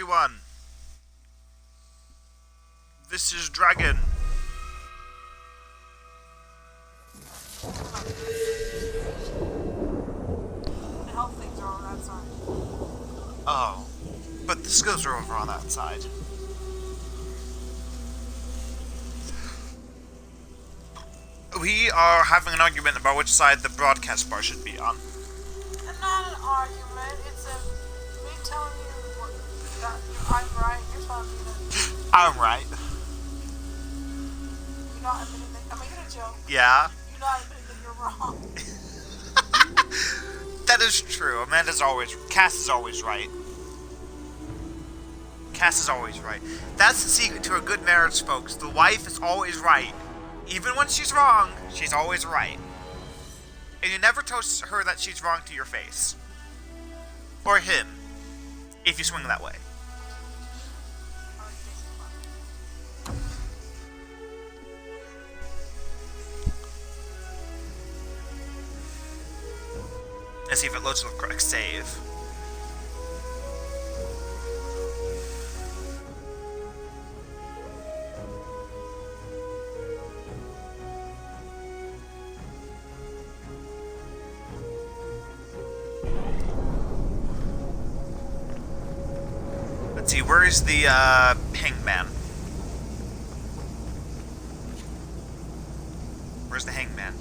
everyone. This is Dragon. The health things are on that side. Oh, but the skills are over on that side. We are having an argument about which side the broadcast bar should be on. And not an argument, it's me telling you that I'm right, you're telling me that I'm right. you're not admitting that. I'm making a joke. Yeah. You're not admitting that you're wrong. That is true. Cass is always right. Cass is always right. That's the secret to a good marriage, folks. The wife is always right. Even when she's wrong, she's always right. And you never tell her that she's wrong to your face. Or him, if you swing that way. Let's see if it loads the correct save. Let's see, where is the hangman? Where's the hangman?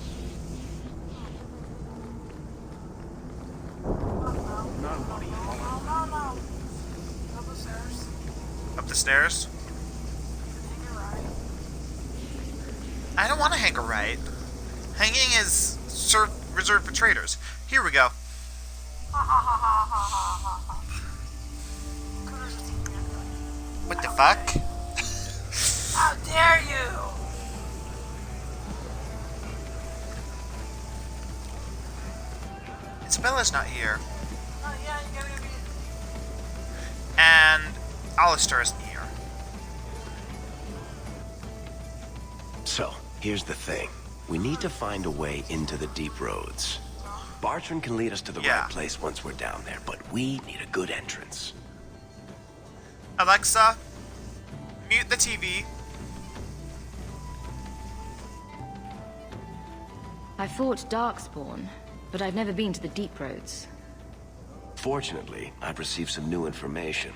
No. Up the stairs. Up the stairs? Hang it right. I don't want to hang a right. Hanging is reserved for traitors. Here we go. What the fuck? How dare you! Isabella's not here. Oh yeah, you gotta be. And Alistair isn't here. So, here's the thing. We need to find a way into the deep roads. Bartrand can lead us to the right place once we're down there, but we need a good entrance. Alexa, mute the TV. I fought Darkspawn, but I've never been to the deep roads. Fortunately, I've received some new information.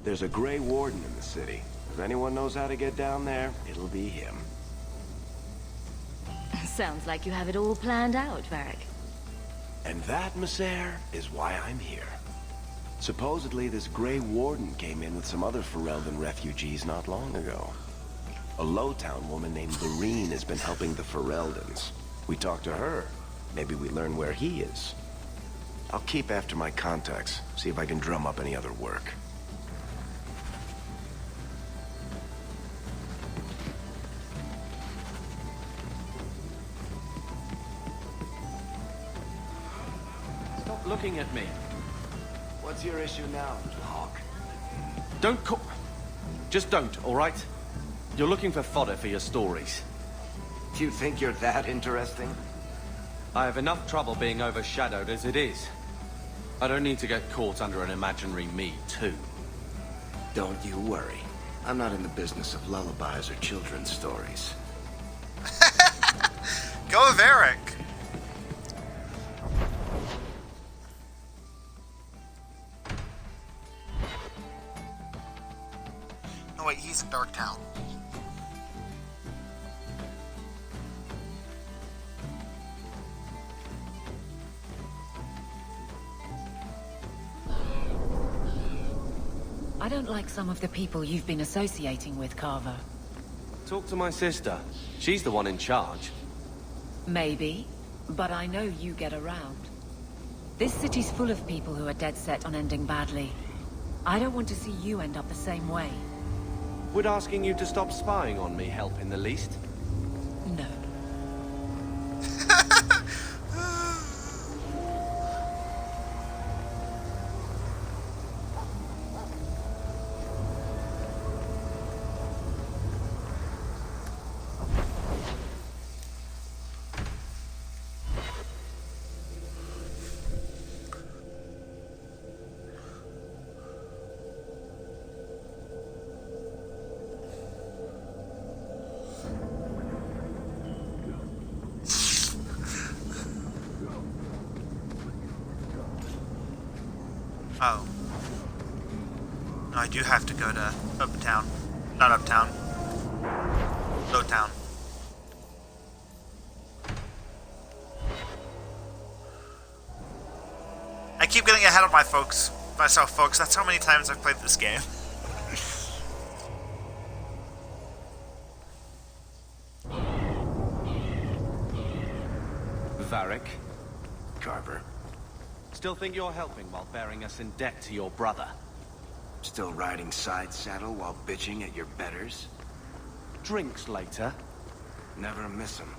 There's a Grey Warden in the city. If anyone knows how to get down there, it'll be him. Sounds like you have it all planned out, Varric. And that, Messere, is why I'm here. Supposedly, this Grey Warden came in with some other Ferelden refugees not long ago. A Lowtown woman named Lorene has been helping the Fereldans. We talked to her. Maybe we learn where he is. I'll keep after my contacts, see if I can drum up any other work. Stop looking at me. What's your issue now, Hawk? Don't call... Just don't, all right? You're looking for fodder for your stories. Do you think you're that interesting? I have enough trouble being overshadowed as it is. I don't need to get caught under an imaginary me, too. Don't you worry. I'm not in the business of lullabies or children's stories. Go Varric. No wait, he's in Darktown. I don't like some of the people you've been associating with, Carver. Talk to my sister. She's the one in charge. Maybe, but I know you get around. This city's full of people who are dead set on ending badly. I don't want to see you end up the same way. Would asking you to stop spying on me help in the least? No. Oh. No, I do have to go to Uptown. Not Uptown. Lowtown. I keep getting ahead of myself, folks. That's how many times I've played this game. Varric, Carver. still think you're helping while bearing us in debt to your brother? Still riding side saddle while bitching at your betters? Drinks later. Never miss 'em.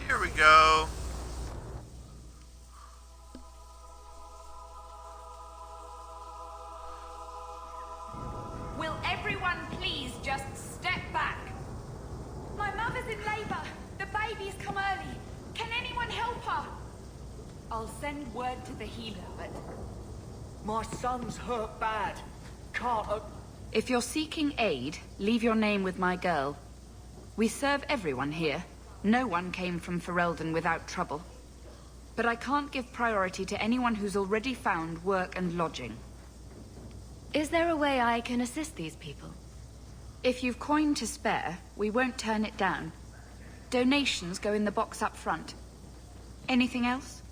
Here we go. Will everyone please just step back? My mother's in labor. The baby's come early. Can anyone help her? I'll send word to the healer, but... My son's hurt bad. Can't... If you're seeking aid, leave your name with my girl. We serve everyone here. No one came from Ferelden without trouble. But I can't give priority to anyone who's already found work and lodging. Is there a way I can assist these people? If you've coin to spare, we won't turn it down. Donations go in the box up front. Anything else?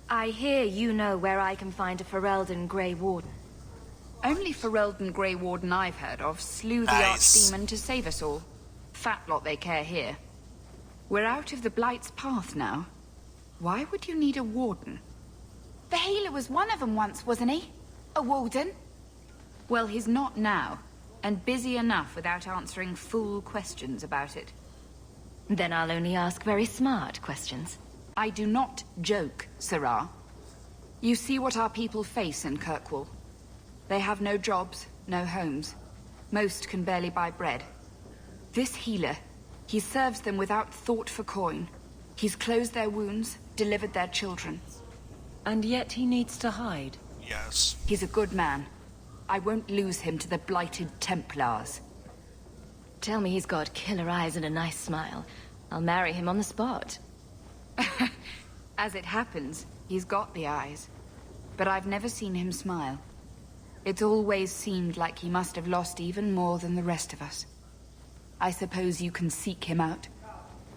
I hear you know where I can find a Ferelden Grey Warden. Only Ferelden Grey Warden I've heard of slew the Nice. Archdemon to save us all. Fat lot they care here. We're out of the Blight's path now. Why would you need a warden? The healer was one of them once, wasn't he? A warden? Well, he's not now, and busy enough without answering fool questions about it. Then I'll only ask very smart questions. I do not joke, Sirrah. You see what our people face in Kirkwall. They have no jobs, no homes. Most can barely buy bread. This healer, he serves them without thought for coin. He's closed their wounds, delivered their children. And yet he needs to hide. Yes. He's a good man. I won't lose him to the blighted Templars. Tell me he's got killer eyes and a nice smile. I'll marry him on the spot. As it happens, he's got the eyes. But I've never seen him smile. It's always seemed like he must have lost even more than the rest of us. I suppose you can seek him out.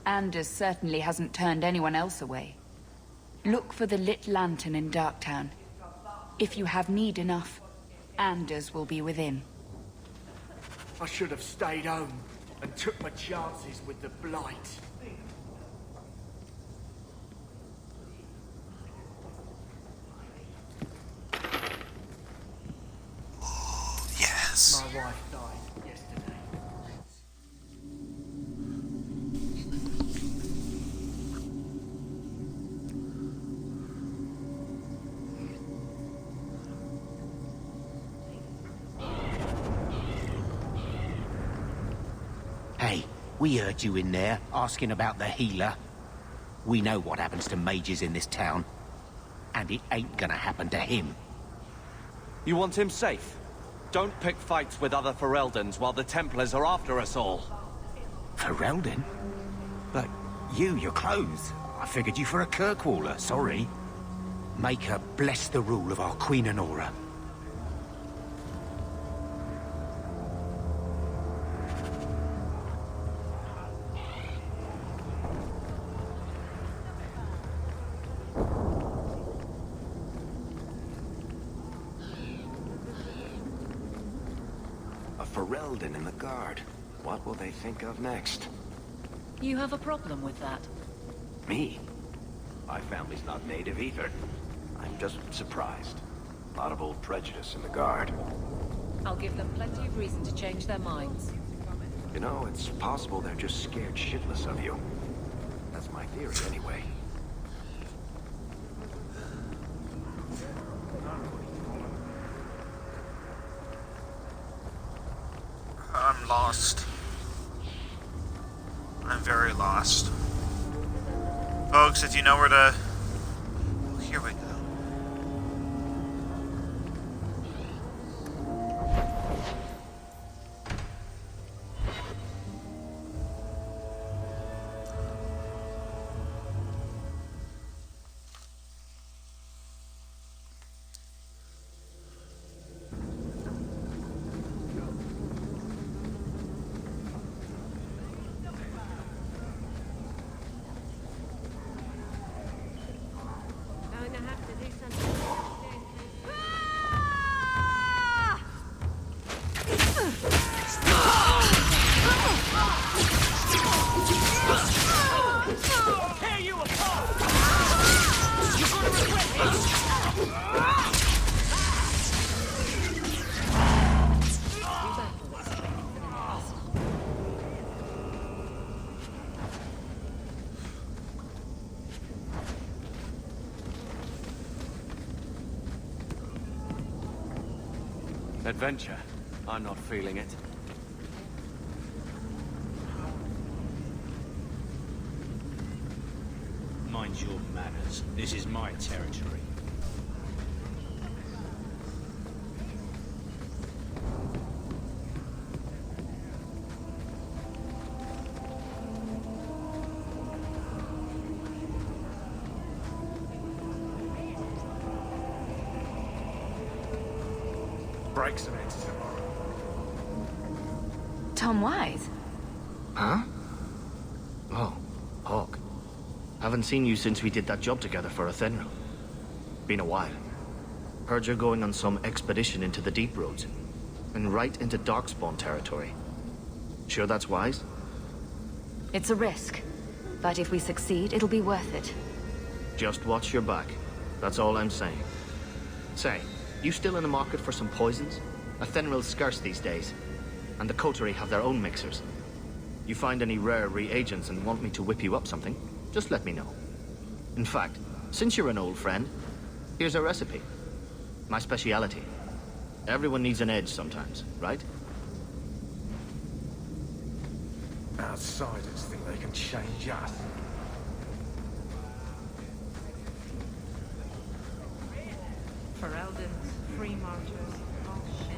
Anders certainly hasn't turned anyone else away. Look for the lit lantern in Darktown. If you have need enough, Anders will be within. I should have stayed home and took my chances with the Blight. Yes. My wife died yesterday. Hey, we heard you in there, asking about the healer. We know what happens to mages in this town. And it ain't gonna happen to him. You want him safe? Don't pick fights with other Fereldans while the Templars are after us all. Ferelden? But you're clothes. I figured you for a Kirkwaller, sorry. Make her bless the rule of our Queen Honora. Ferelden in the guard. What will they think of next? You have a problem with that? Me? My family's not native either. I'm just surprised. A lot of old prejudice in the guard. I'll give them plenty of reason to change their minds. You know, it's possible they're just scared shitless of you. That's my theory, anyway. I'm lost. I'm very lost. Folks, if you know where to... Oh, here we go. Adventure? I'm not feeling it. Mind your manners. This is my territory. Break some eggs tomorrow. Tom Wise? Huh? Oh, Hawk. Haven't seen you since we did that job together for Athenra. Been a while. Heard you're going on some expedition into the Deep Roads. And right into Darkspawn territory. Sure that's wise? It's a risk. But if we succeed, it'll be worth it. Just watch your back. That's all I'm saying. Say, you still in the market for some poisons? Athenril's scarce these days. And the Coterie have their own mixers. You find any rare reagents and want me to whip you up something, just let me know. In fact, since you're an old friend, here's a recipe. My speciality. Everyone needs an edge sometimes, right? Outsiders think they can change us. Ferelden's free marchers. Oh shit.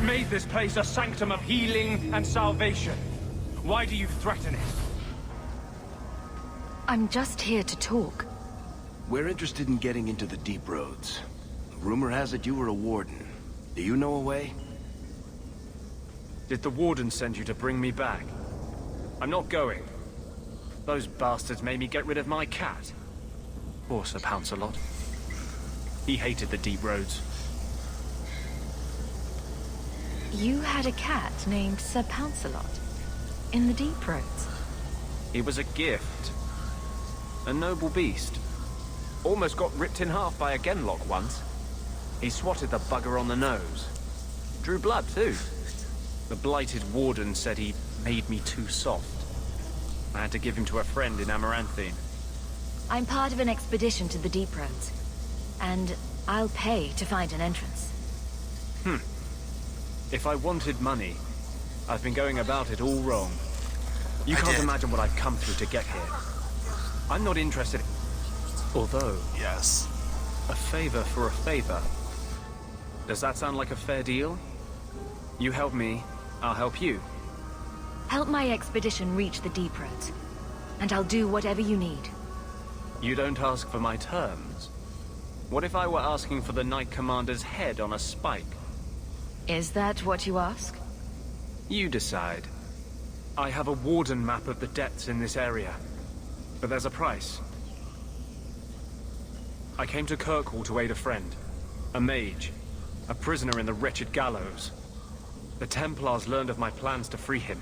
Made this place a sanctum of healing and salvation. Why do you threaten it? I'm just here to talk. We're interested in getting into the Deep Roads. Rumor has it you were a warden. Do you know a way? Did the warden send you to bring me back? I'm not going. Those bastards made me get rid of my cat. Poor Sir Pouncelot. He hated the Deep Roads. You had a cat named Sir Pouncelot in the Deep Roads. He was a gift. A noble beast. Almost got ripped in half by a Genlock once. He swatted the bugger on the nose. Drew blood, too. The blighted warden said he made me too soft. I had to give him to a friend in Amaranthine. I'm part of an expedition to the Deep Roads. And I'll pay to find an entrance. If I wanted money, I've been going about it all wrong. You can't imagine what I've come through to get here. I'm not interested. Although... Yes. A favor for a favor. Does that sound like a fair deal? You help me, I'll help you. Help my expedition reach the Deep Roads. and I'll do whatever you need. You don't ask for my terms? What if I were asking for the Knight Commander's head on a spike? Is that what you ask? You decide. I have a warden map of the depths in this area, but there's a price. I came to Kirkwall to aid a friend, a mage, a prisoner in the wretched gallows. The Templars learned of my plans to free him.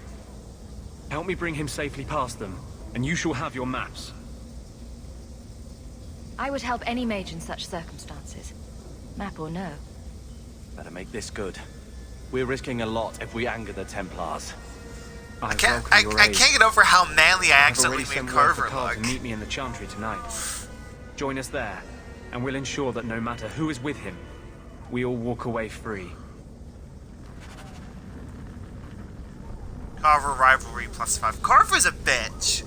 Help me bring him safely past them, and you shall have your maps. I would help any mage in such circumstances. Map or no. Better make this good. We're risking a lot if we anger the Templars. I can't get over how manly I accidentally made Carver look. To meet me in the Chantry tonight. Join us there, and we'll ensure that no matter who is with him, we all walk away free. Carver rivalry +5. Carver's a bitch.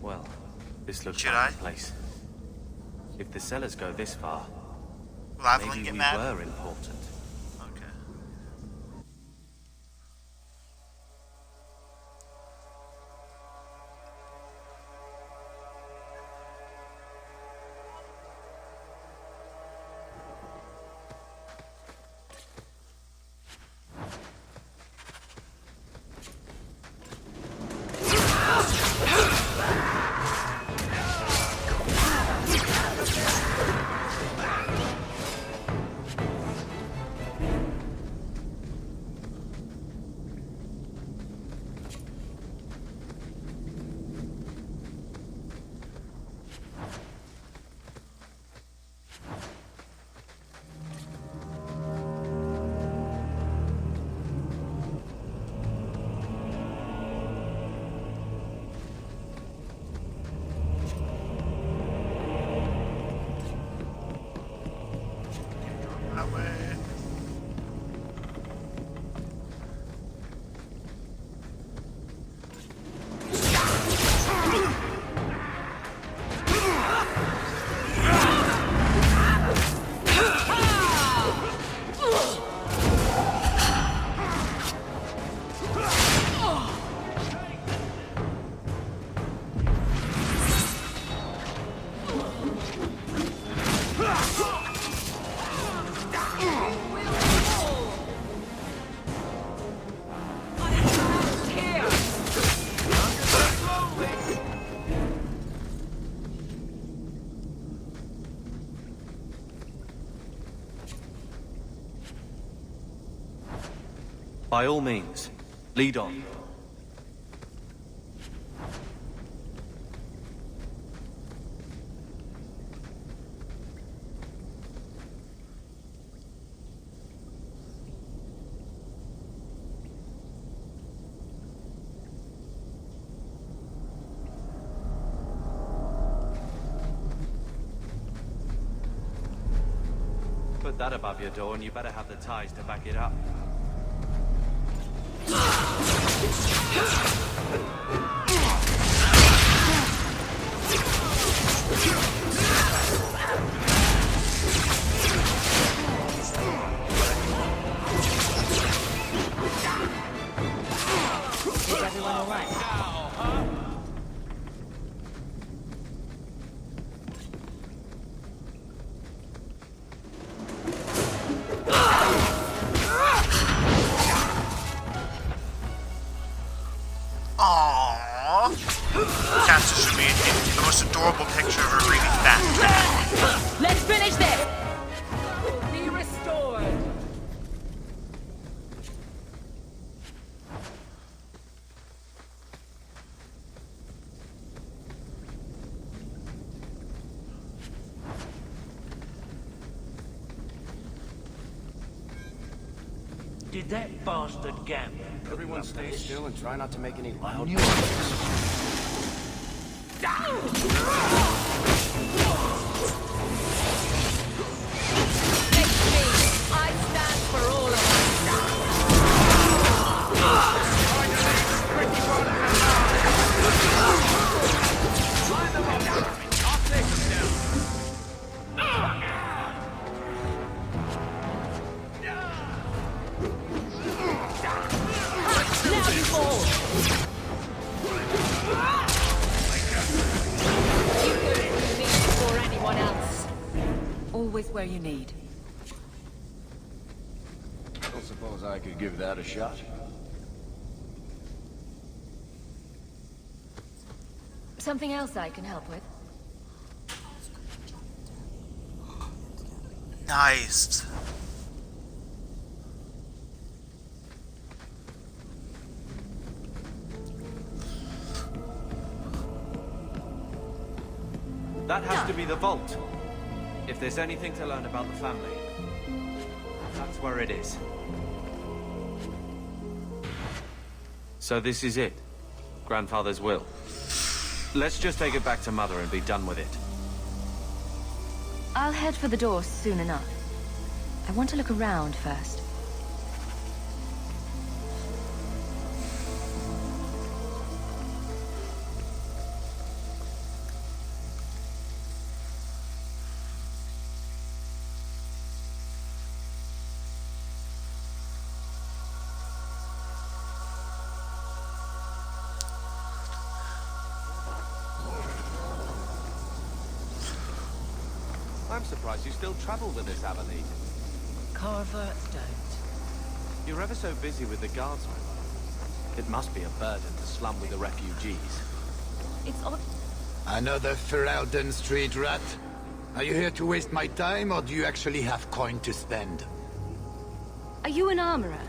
Well, this looks Should like I? the place. If the sellers go this far, Will Evelyn maybe get we mad? were important. Okay. That way. By all means, lead on. Put that above your door and you better have the ties to back it up. Is everyone all right? Aww. Castor should be the most adorable picture of a really fat cat. Let's finish this! Be restored! Did that bastard gamble? Everyone stay still and try not to make any loud I stand for all of us. Now you fall! always where you need. I suppose I could give that a shot. Something else I can help with? Nice. That has to be the vault. If there's anything to learn about the family, that's where it is. So this is it. Grandfather's will. Let's just take it back to Mother and be done with it. I'll head for the door soon enough. I want to look around first. I'm surprised you still travel with this, Avalene. Carver don't. You're ever so busy with the guardsmen. It must be a burden to slum with the refugees. It's odd. Another Ferelden street rat? Are you here to waste my time, or do you actually have coin to spend? Are you an armorer?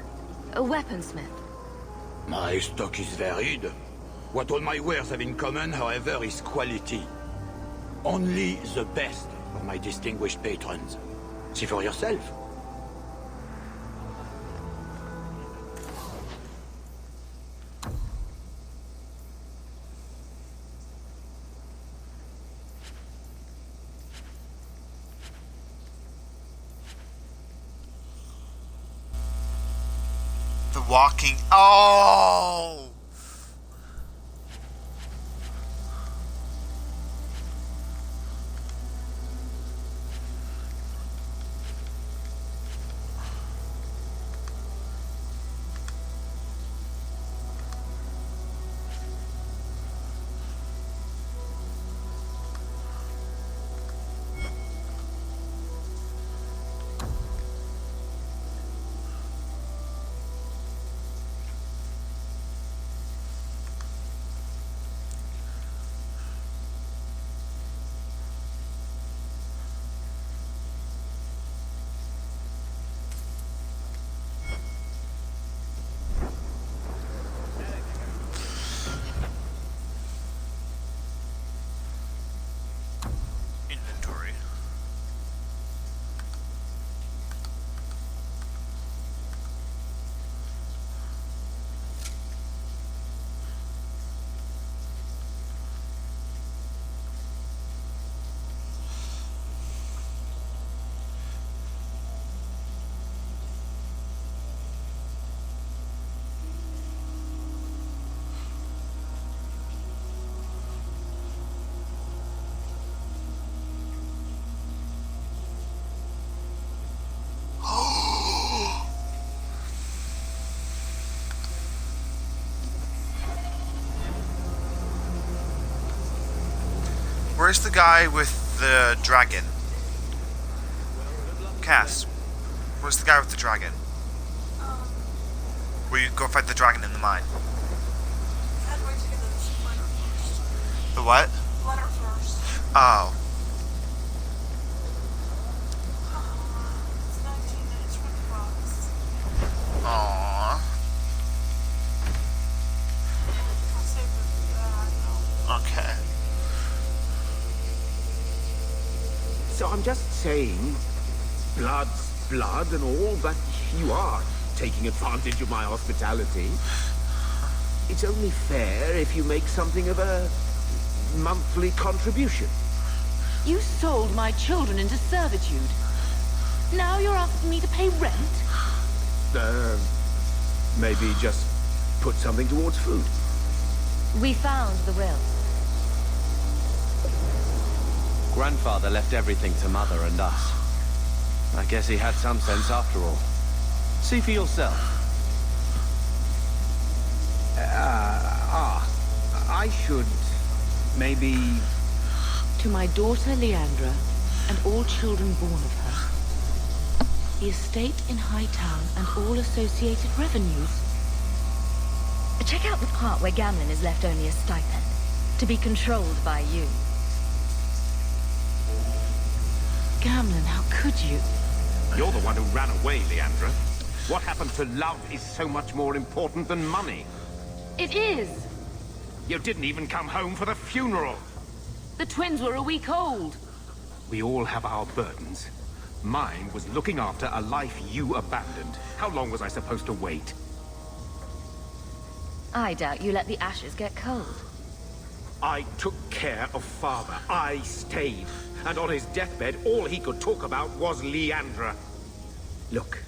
A weaponsmith? My stock is varied. What all my wares have in common, however, is quality. Only the best for my distinguished patrons. See for yourself. The walking. Oh! Inventory. Where's the guy with the dragon? Cass, where's the guy with the dragon? Where you go fight the dragon in the mine? I'd wait to get this letter first. The what? Letter first. Oh. It's 19 minutes for the box. Aww. I'll save it. Okay. So I'm just saying, blood's blood and all, but you are taking advantage of my hospitality. It's only fair if you make something of a monthly contribution. You sold my children into servitude. Now you're asking me to pay rent? Maybe just put something towards food. We found the will. Grandfather left everything to Mother and us. I guess he had some sense after all. See for yourself. I should maybe... To my daughter, Leandra, and all children born of her, the estate in Hightown and all associated revenues. Check out the part where Gamlen is left only a stipend, to be controlled by you. Gamlen, how could you? You're the one who ran away, Leandra. What happened to love is so much more important than money. It is! You didn't even come home for the funeral. The twins were a week old. We all have our burdens. Mine was looking after a life you abandoned. How long was I supposed to wait? I doubt you let the ashes get cold. I took care of Father. I stayed. And on his deathbed, all he could talk about was Leandra. Look,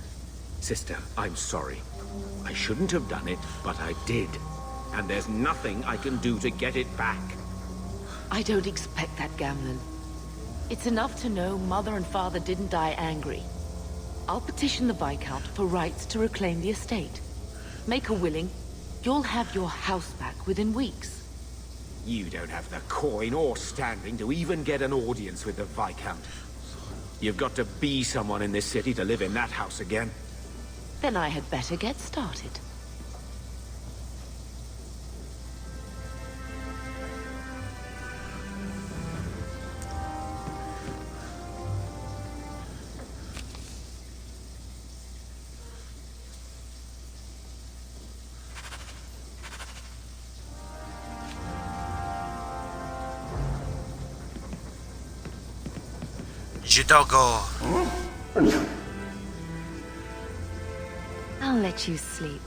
sister, I'm sorry. I shouldn't have done it, but I did. And there's nothing I can do to get it back. I don't expect that, Gamlen. It's enough to know Mother and Father didn't die angry. I'll petition the Viscount for rights to reclaim the estate. Make a willing. You'll have your house back within weeks. You don't have the coin or standing to even get an audience with the Viscount. You've got to be someone in this city to live in that house again. Then I had better get started. Jidogo. I'll let you sleep.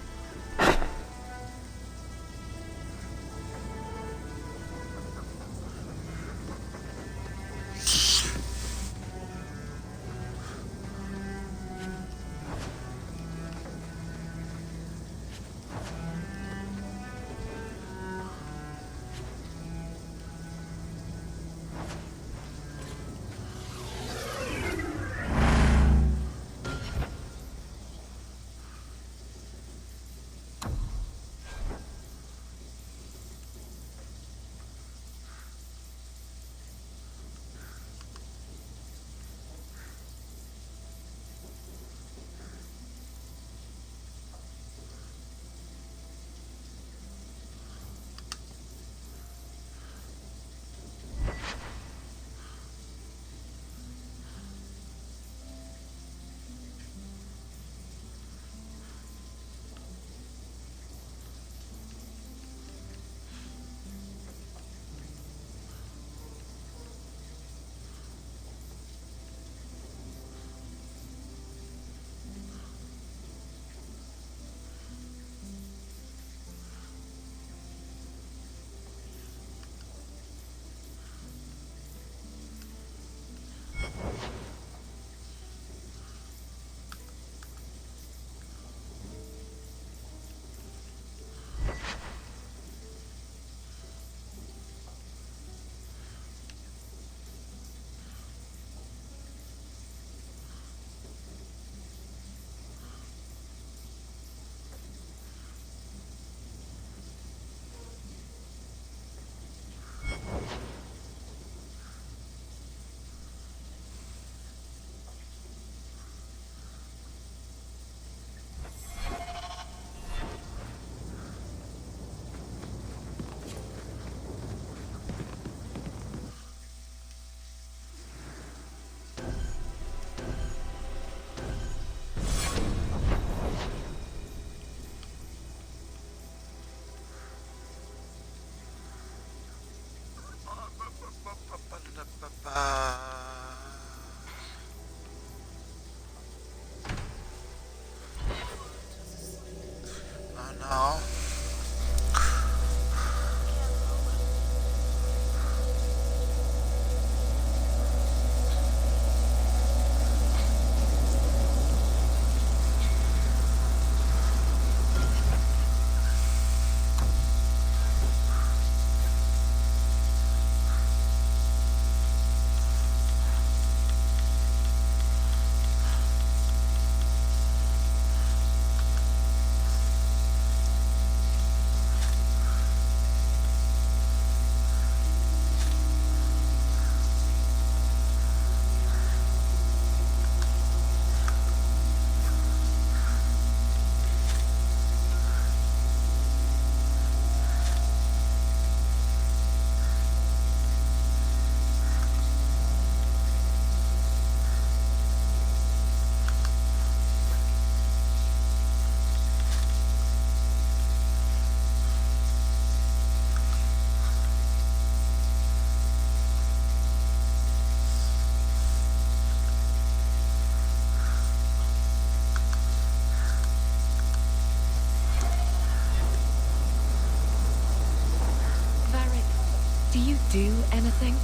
you do anything?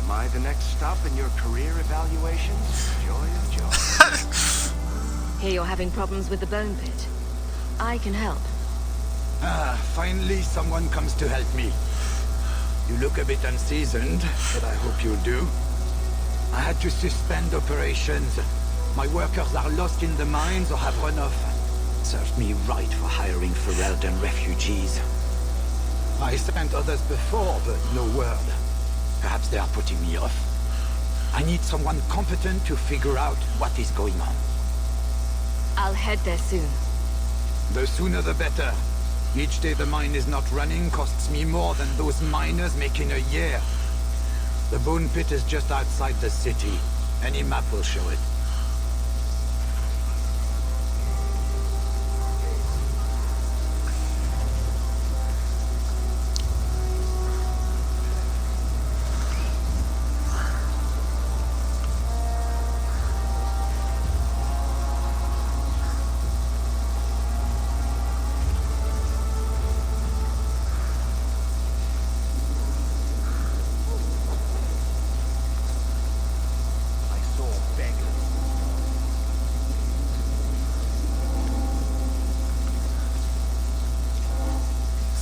Am I the next stop in your career evaluations? Joy of joy. Hear you're having problems with the bone pit. I can help. Ah, finally someone comes to help me. You look a bit unseasoned, but I hope you'll do. I had to suspend operations. My workers are lost in the mines or have run off. Served me right for hiring Ferelden refugees. I sent others before, but no word. Perhaps they are putting me off. I need someone competent to figure out what is going on. I'll head there soon. The sooner the better. Each day the mine is not running costs me more than those miners make in a year. The bone pit is just outside the city. Any map will show it.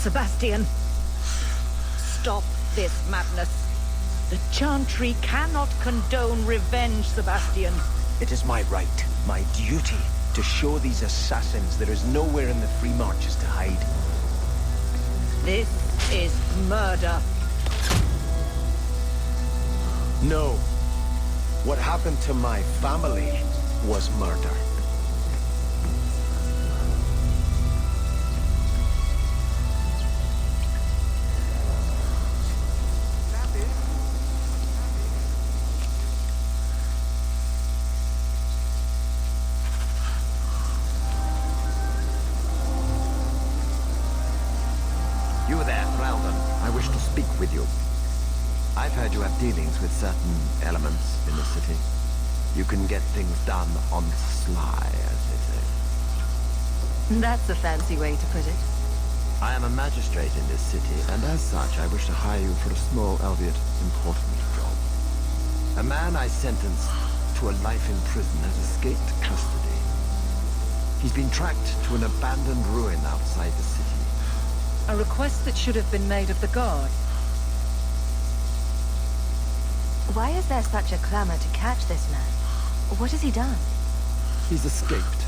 Sebastian, stop this madness. The Chantry cannot condone revenge, Sebastian. It is my right, my duty, to show these assassins there is nowhere in the Free Marches to hide. This is murder. No. What happened to my family was murder. You there, Ferelden. I wish to speak with you. I've heard you have dealings with certain elements in the city. You can get things done on the sly, as they say. That's a fancy way to put it. I am a magistrate in this city, and as such, I wish to hire you for a small, albeit important job. A man I sentenced to a life in prison has escaped custody. He's been tracked to an abandoned ruin outside the city. A request that should have been made of the guard. Why is there such a clamor to catch this man? What has he done? He's escaped.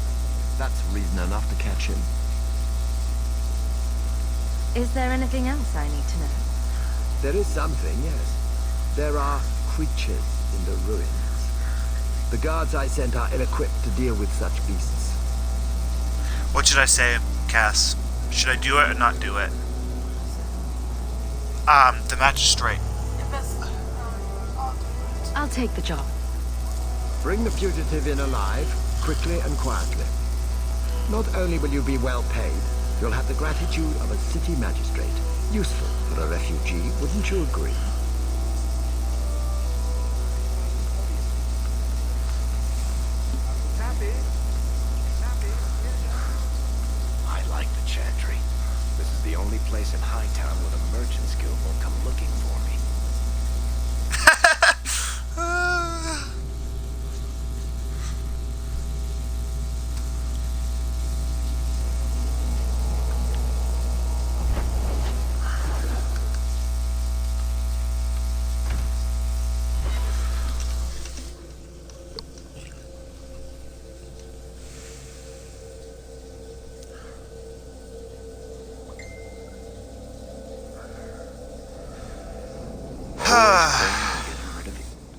That's reason enough to catch him. Is there anything else I need to know? There is something, yes. There are creatures in the ruins. The guards I sent are ill-equipped to deal with such beasts. What should I say, Cass? Should I do it or not do it? The magistrate. I'll take the job. Bring the fugitive in alive, quickly and quietly. Not only will you be well paid, you'll have the gratitude of a city magistrate. Useful for a refugee, wouldn't you agree? I like the Chantry. This is the only place in Hightown where the Merchants Guild won't come looking for me.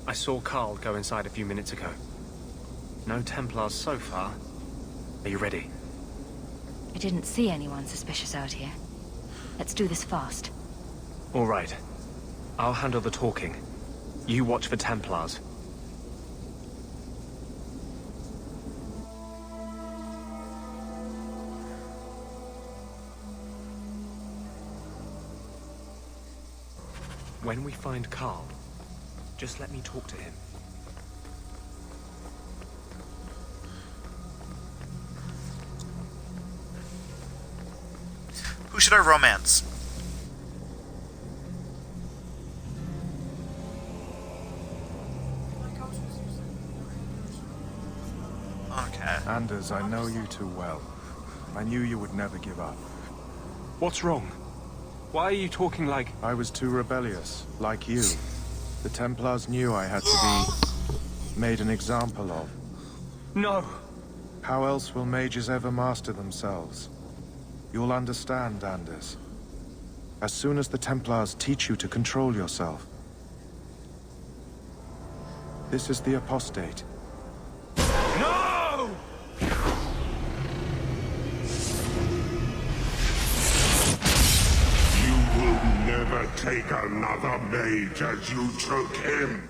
I saw Carl go inside a few minutes ago. No Templars so far. Are you ready? I didn't see anyone suspicious out here. Let's do this fast. All right. I'll handle the talking. You watch for Templars. When we find Carl, just let me talk to him. Who should I romance? Anders, I know you too well. I knew you would never give up. What's wrong? Why are you talking like... I was too rebellious, like you. The Templars knew I had to be made an example of. No! How else will mages ever master themselves? You'll understand, Anders. As soon as the Templars teach you to control yourself. This is the apostate. No! You will never take another mage as you took him.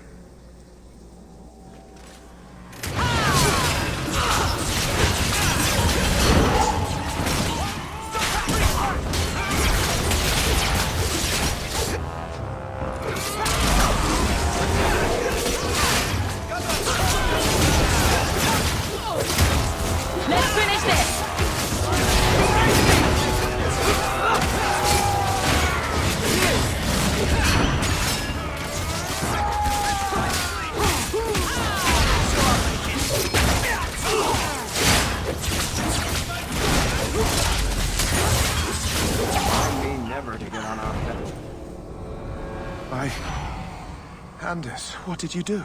Anders, what did you do?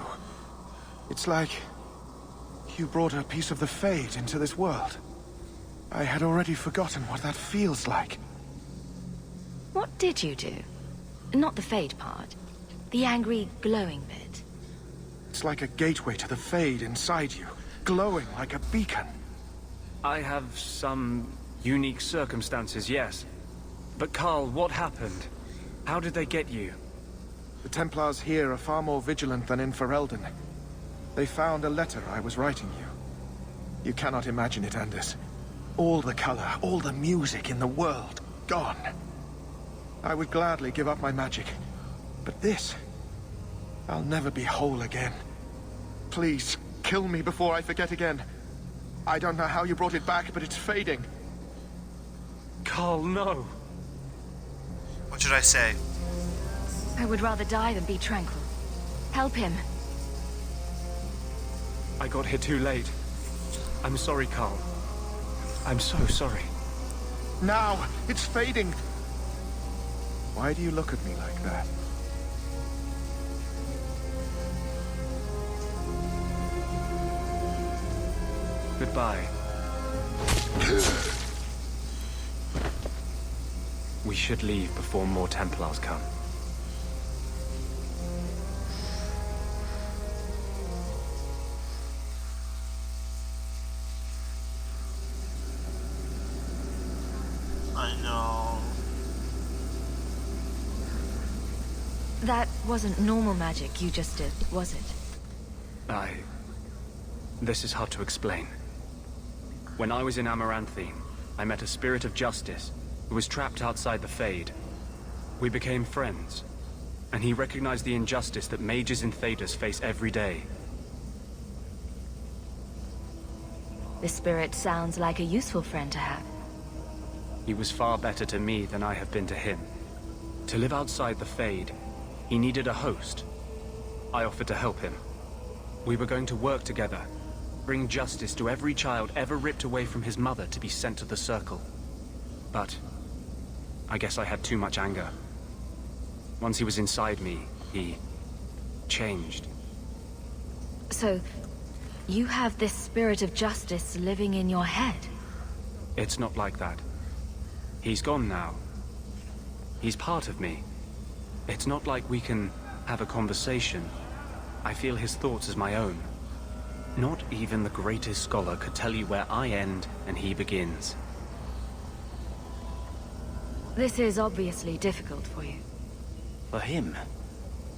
It's like you brought a piece of the Fade into this world. I had already forgotten what that feels like. What did you do? Not the Fade part. The angry, glowing bit. It's like a gateway to the Fade inside you, glowing like a beacon. I have some unique circumstances, yes. But Carl, what happened? How did they get you? The Templars here are far more vigilant than in Ferelden. They found a letter I was writing you. You cannot imagine it, Anders. All the color, all the music in the world, gone. I would gladly give up my magic. But this... I'll never be whole again. Please, kill me before I forget again. I don't know how you brought it back, but it's fading. Carl, no. What should I say? I would rather die than be tranquil. Help him. I got here too late. I'm sorry, Carl. I'm so sorry. Now! It's fading! Why do you look at me like that? Goodbye. We should leave before more Templars come. I know. That wasn't normal magic you just did, was it? This is hard to explain. When I was in Amaranthine, I met a spirit of justice who was trapped outside the Fade. We became friends, and he recognized the injustice that mages in Thedas face every day. The spirit sounds like a useful friend to have. He was far better to me than I have been to him. To live outside the Fade, he needed a host. I offered to help him. We were going to work together, bring justice to every child ever ripped away from his mother to be sent to the Circle. But I guess I had too much anger. Once he was inside me, he changed. So, you have this spirit of justice living in your head? It's not like that. He's gone now. He's part of me. It's not like we can have a conversation. I feel his thoughts as my own. Not even the greatest scholar could tell you where I end and he begins. This is obviously difficult for you. For him.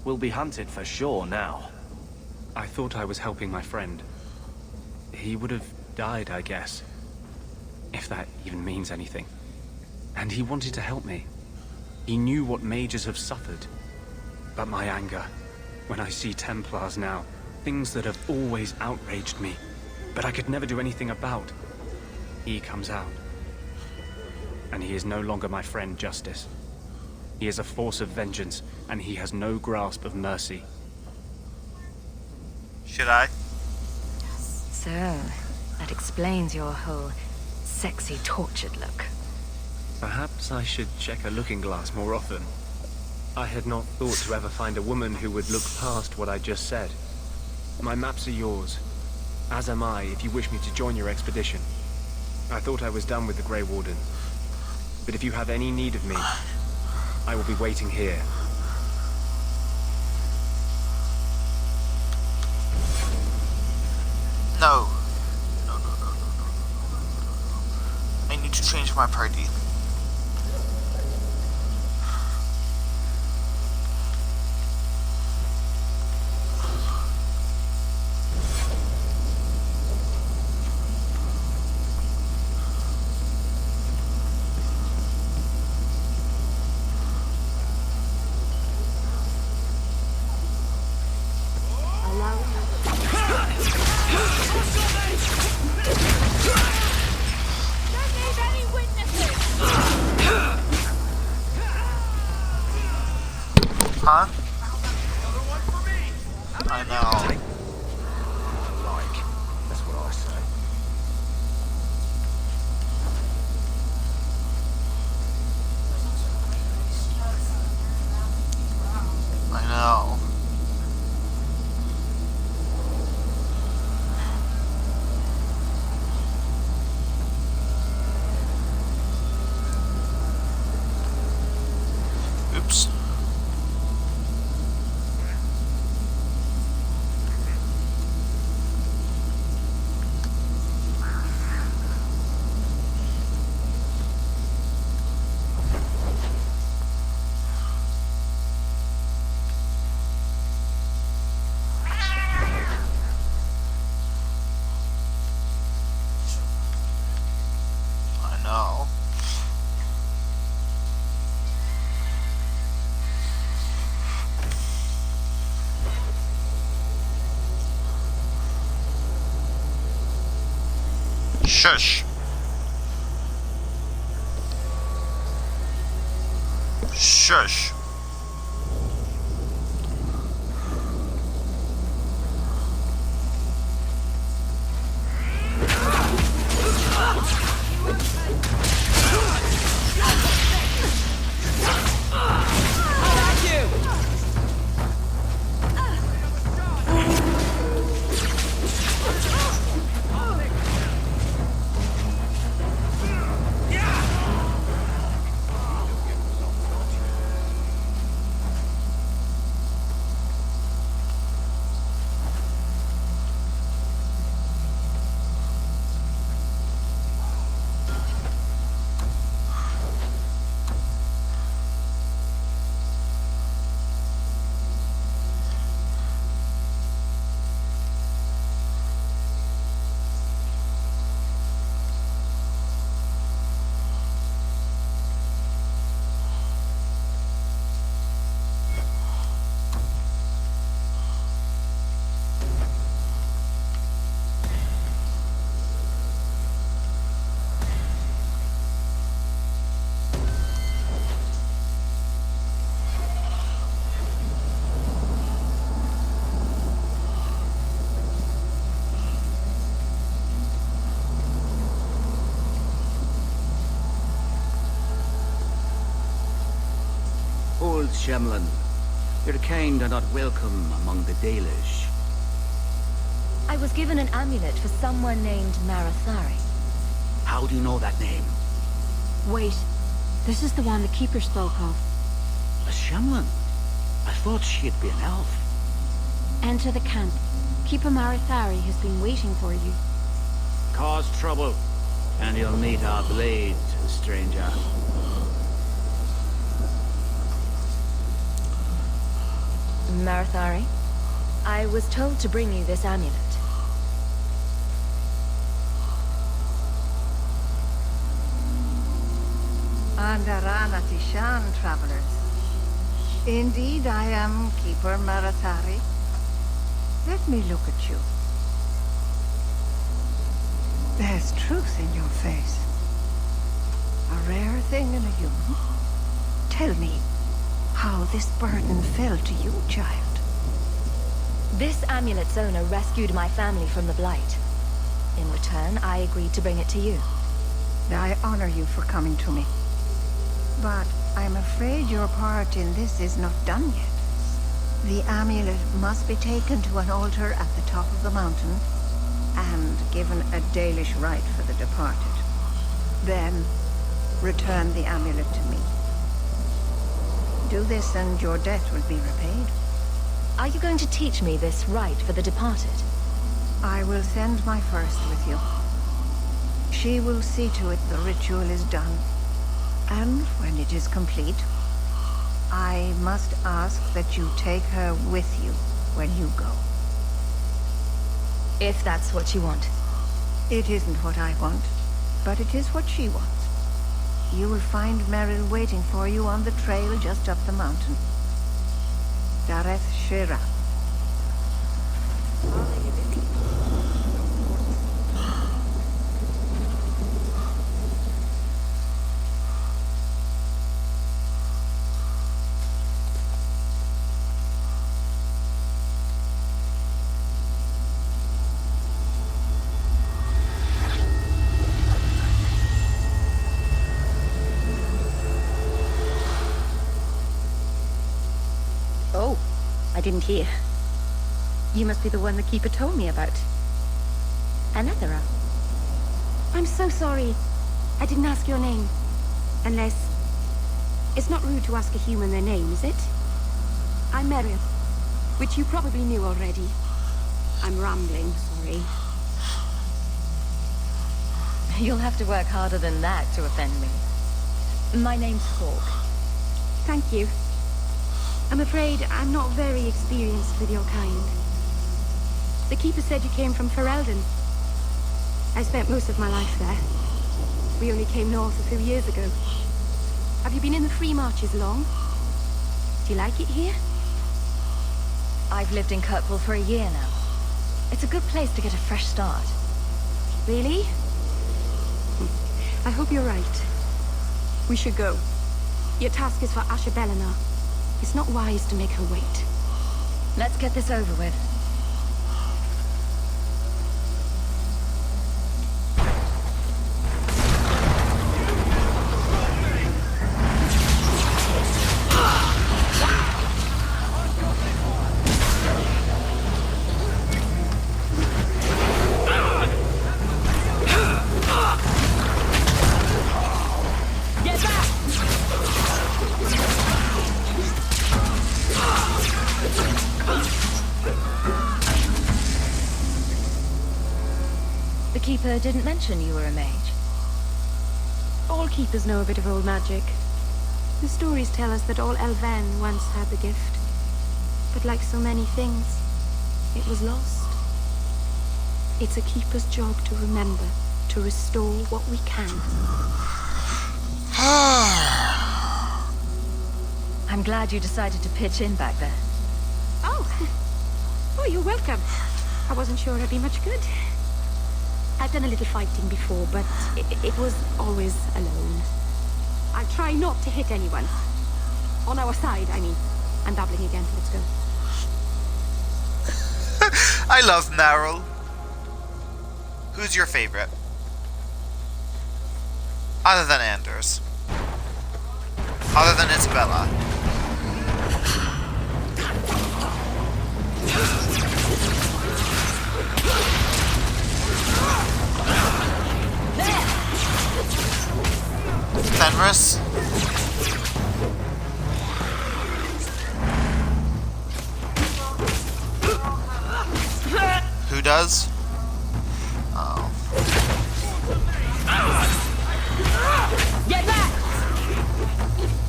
We'll be hunted for sure now. I thought I was helping my friend. He would have died, I guess. If that even means anything. And he wanted to help me. He knew what mages have suffered. But my anger, when I see Templars now, things that have always outraged me, but I could never do anything about, he comes out. And he is no longer my friend, Justice. He is a force of vengeance, and he has no grasp of mercy. Should I? So, That explains your whole sexy, tortured look. Perhaps I should check a looking glass more often. I had not thought to ever find a woman who would look past what I just said. My maps are yours, as am I if you wish me to join your expedition. I thought I was done with the Grey Warden, but if you have any need of me, I will be waiting here. No. No. I need to change my party. Huh? I know. Like, that's what I say. I know. Oops. I know. Shush. Shush. Old Shemlin, your kind are not welcome among the Dalish. I was given an amulet for someone named Marathari. How do you know that name? Wait, this is the one the Keeper spoke of. A Shemlin? I thought she'd be an elf. Enter the camp. Keeper Marathari has been waiting for you. Cause trouble, and you'll meet our blade, stranger. Marathari, I was told to bring you this amulet. Andarana Tishan, travelers. Indeed, I am Keeper Marathari. Let me look at you. There's truth in your face. A rare thing in a human. Tell me how this burden fell to you, child. This amulet's owner rescued my family from the Blight. In return, I agreed to bring it to you. I honor you for coming to me. But I'm afraid your part in this is not done yet. The amulet must be taken to an altar at the top of the mountain and given a Dalish rite for the departed. Then, return the amulet to me. Do this and your debt will be repaid. Are you going to teach me this rite for the departed? I will send my first with you. She will see to it the ritual is done. And when it is complete, I must ask that you take her with you when you go. If that's what you want. It isn't what I want, but it is what she wants. You will find Merrill waiting for you on the trail just up the mountain. Dareth Shira. I didn't hear. You must be the one the Keeper told me about. Anethera. I'm so sorry. I didn't ask your name. Unless... It's not rude to ask a human their name, is it? I'm Merrill, which you probably knew already. I'm rambling, sorry. You'll have to work harder than that to offend me. My name's Hawke. Thank you. I'm afraid I'm not very experienced with your kind. The Keeper said you came from Ferelden. I spent most of my life there. We only came north a few years ago. Have you been in the Free Marches long? Do you like it here? I've lived in Kirkwall for a year now. It's a good place to get a fresh start. Really? I hope you're right. We should go. Your task is for Asha Bellinar. It's not wise to make her wait. Let's get this over with. Keeper didn't mention you were a mage. All Keepers know a bit of old magic. The stories tell us that all Elven once had the gift. But like so many things, it was lost. It's a Keeper's job to remember, to restore what we can. I'm glad you decided to pitch in back there. Oh, you're welcome. I wasn't sure I'd be much good. I've done a little fighting before, but it was always alone. I try not to hit anyone. On our side, I mean. I'm babbling again. Let's go. I love Merrill. Who's your favorite? Other than Anders. Other than Isabella. Fenris? Who does? Oh. Get back!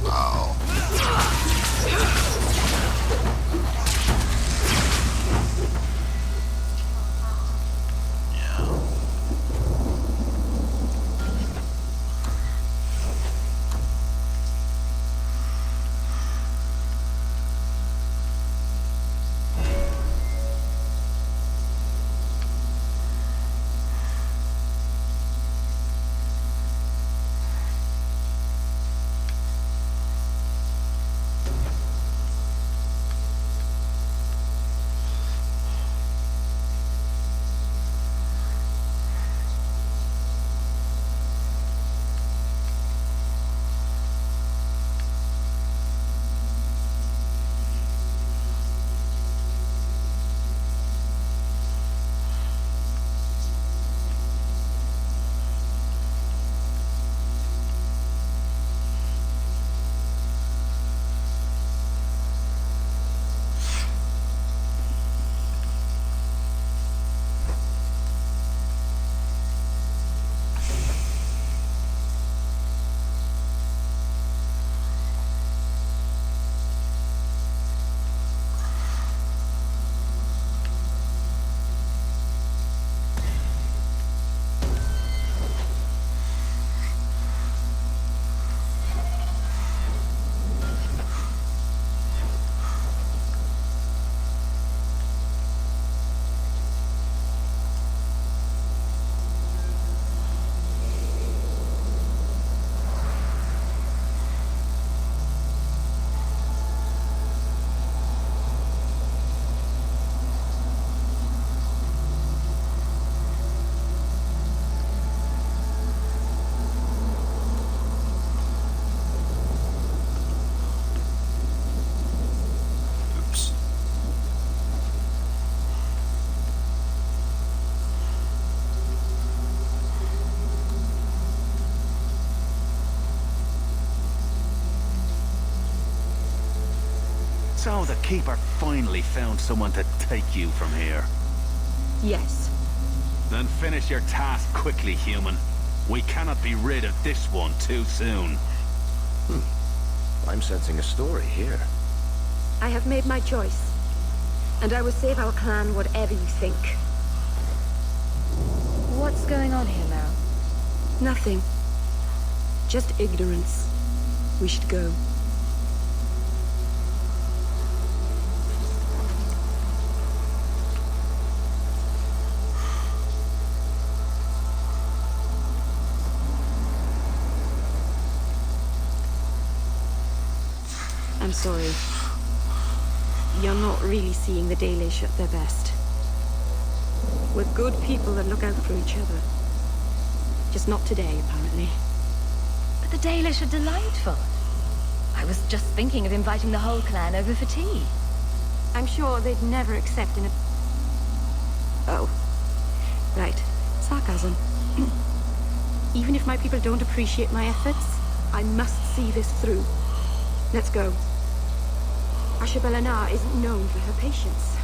Oh. So the Keeper finally found someone to take you from here. Yes. Then finish your task quickly, human. We cannot be rid of this one too soon. I'm sensing a story here. I have made my choice. And I will save our clan whatever you think. What's going on here, Meryl? Nothing. Just ignorance. We should go. I'm sorry. You're not really seeing the Dalish at their best. We're good people that look out for each other. Just not today, apparently. But the Dalish are delightful. I was just thinking of inviting the whole clan over for tea. I'm sure they'd never accept an... Oh. Right. Sarcasm. Even if my people don't appreciate my efforts, I must see this through. Let's go. Asha Belenar isn't known for her patience.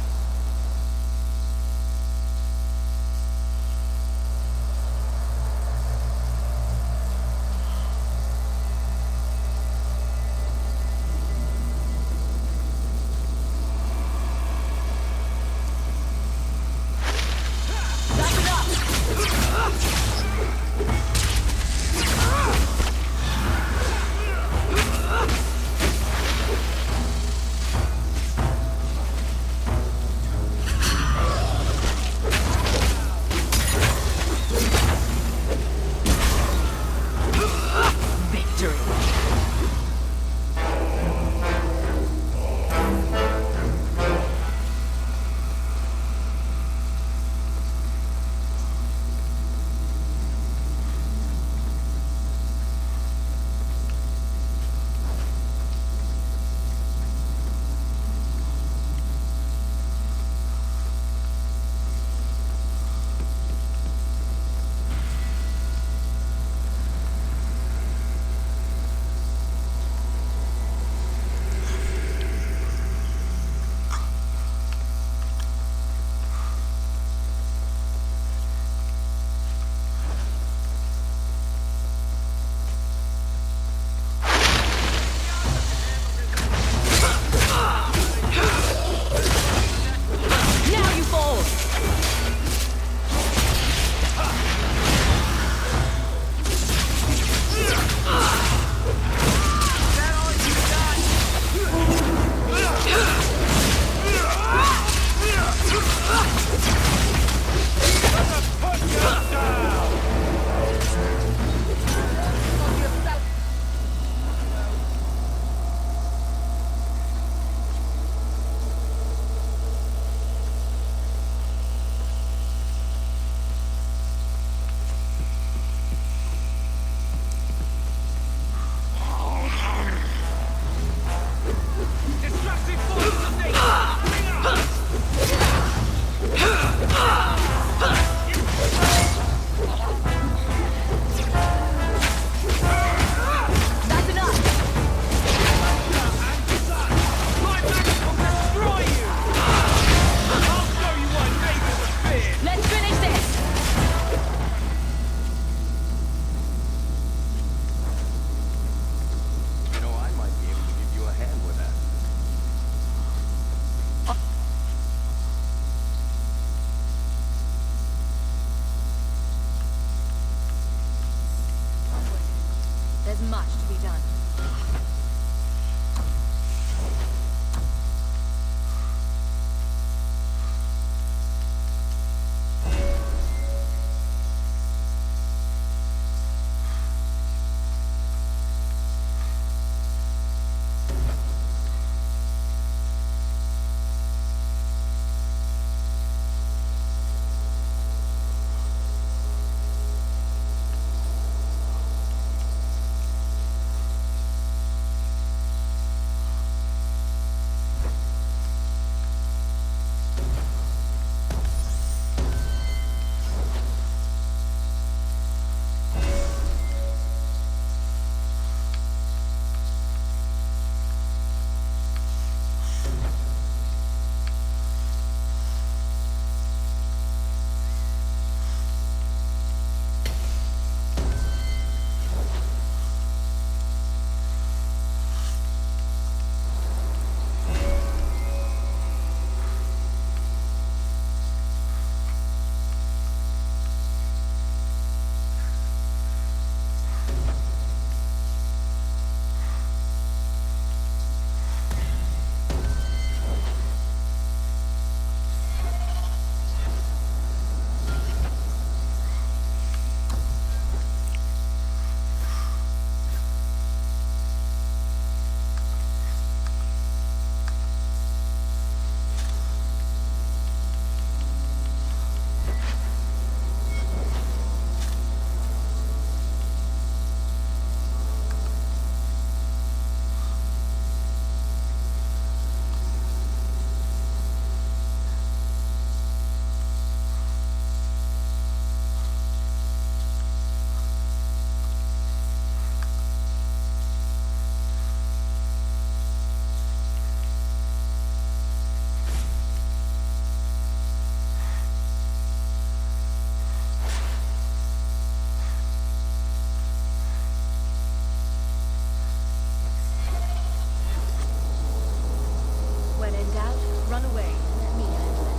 When in doubt, run away. Let me handle it.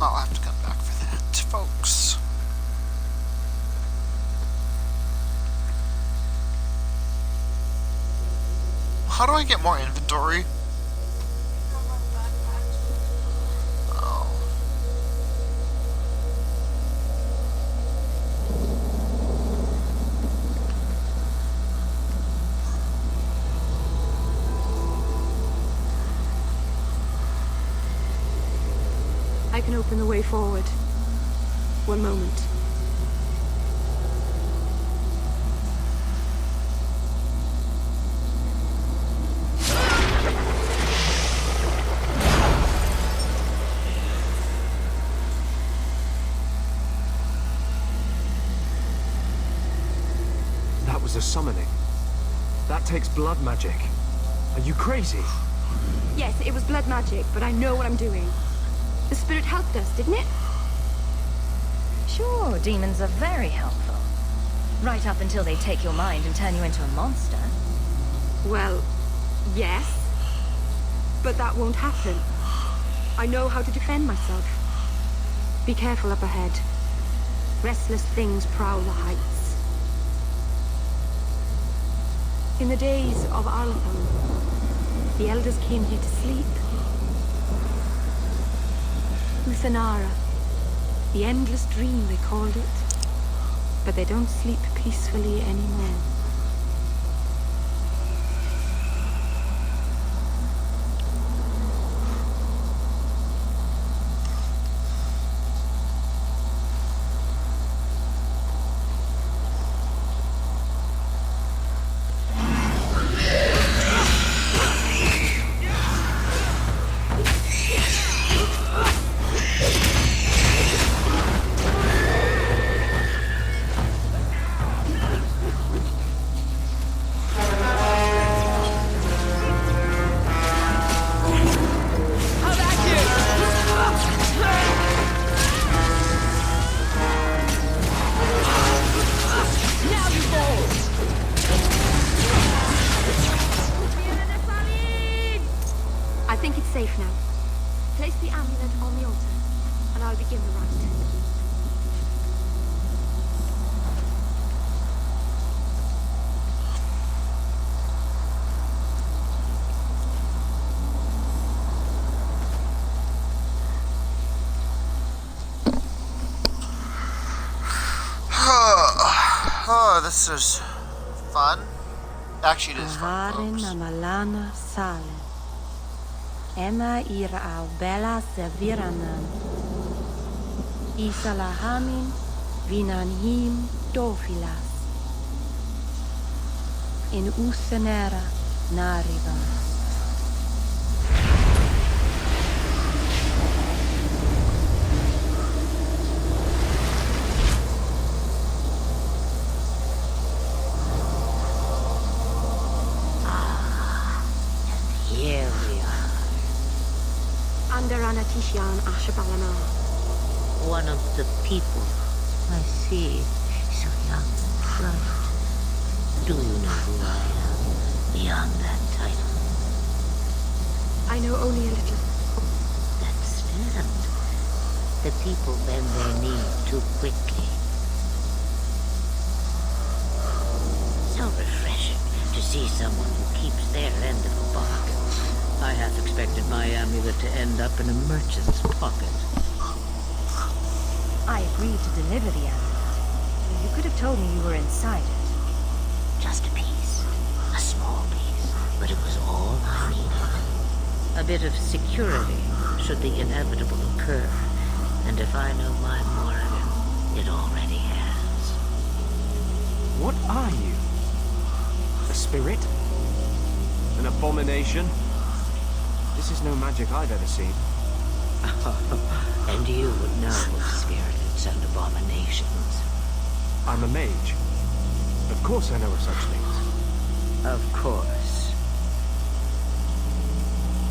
I'll have to come back for that, folks. How do I get more inventory? Oh. I can open the way forward. One moment. That was a summoning. That takes blood magic. Are you crazy? Yes, it was blood magic, but I know what I'm doing. The spirit helped us, didn't it? Sure, demons are very helpful. Right up until they take your mind and turn you into a monster. Well, yes. But that won't happen. I know how to defend myself. Be careful up ahead. Restless things prowl the heights. In the days of Arlathan, the elders came here to sleep. Uthanara, the endless dream they called it. But they don't sleep peacefully anymore. I think it's safe now. Place the amulet on the altar, and I'll begin the rite. Oh, this is fun. Actually, it is fun, folks. Namalana Salen. Emma ira au bella seviranan. Isalahamin vinanhim dofilas. In usenera naribas. Here we are. Under Anatishan Ashabalana. One of the people. I see. So young and bright. Do you know who I am beyond that title? I know only a little. That's different. The people bend their knee too quickly. So refreshing to see someone who keeps their end of the bargain. I half expected my amulet to end up in a merchant's pocket. I agreed to deliver the amulet. You could have told me you were inside it. Just a piece. A small piece. But it was all I needed. A bit of security should the inevitable occur. And if I know my Morrigan, it already has. What are you? A spirit? An abomination? This is no magic I've ever seen. And you would know of spirits and abominations. I'm a mage. Of course I know of such things. Of course.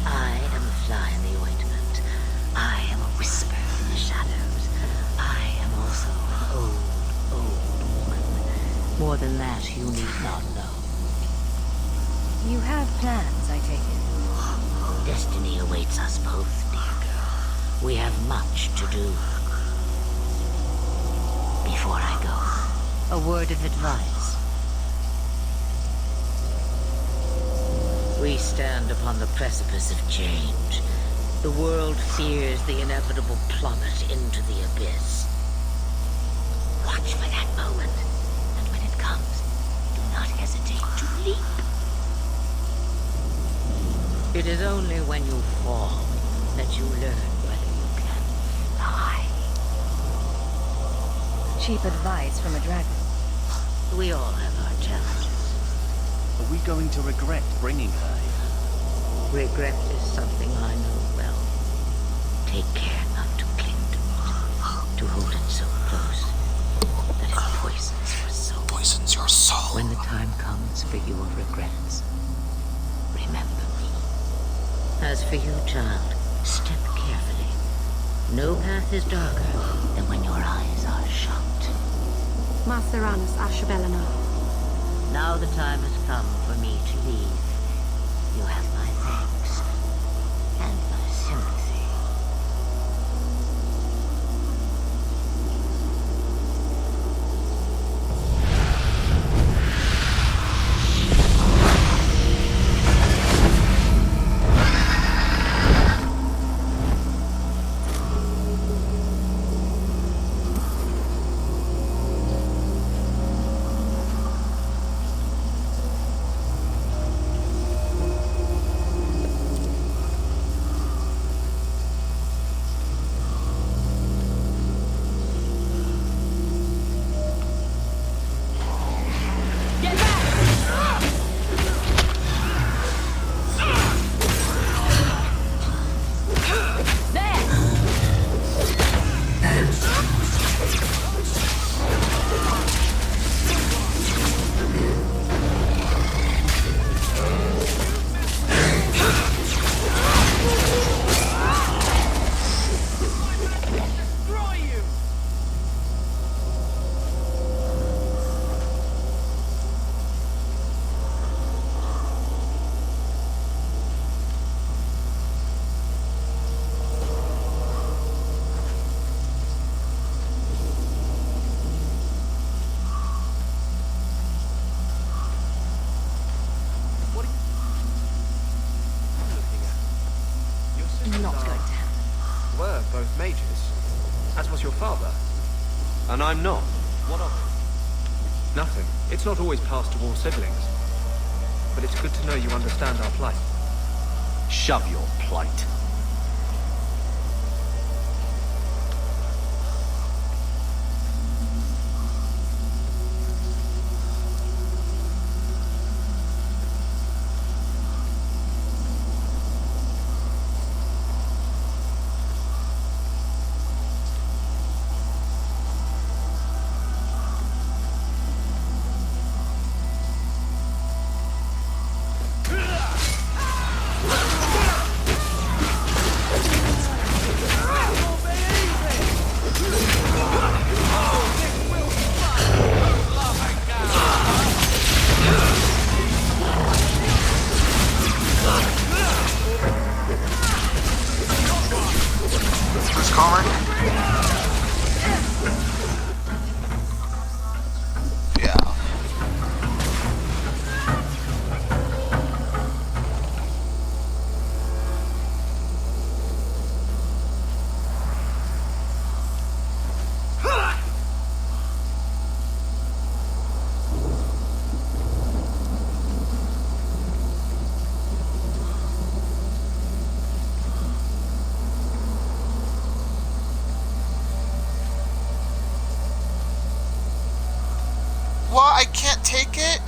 I am a fly in the ointment. I am a whisper in the shadows. I am also an old woman. More than that, you need not know. You have plans, I take it. Destiny awaits us both, dear girl. We have much to do. Before I go, a word of advice. We stand upon the precipice of change. The world fears the inevitable plummet into the abyss. Watch for that moment, and when it comes, do not hesitate to leap. It is only when you fall that you learn whether you can fly. Cheap advice from a dragon. We all have our challenges. Are we going to regret bringing her here? Regret is something I know well. Take care not to cling to it, to hold it so close that it poisons your soul. Poisons your soul. When the time comes for your regrets, remember me. As for you, child, step carefully. No path is darker than when your eyes are shut. Master Anus Ashabelana. Now the time has come for me to leave. You have my thanks and my sympathy. Not going to happen. We're both mages, as was your father. And I'm not. What of it? Nothing. It's not always passed to all siblings. But it's good to know you understand our plight. Shove your plight. What? I can't take it?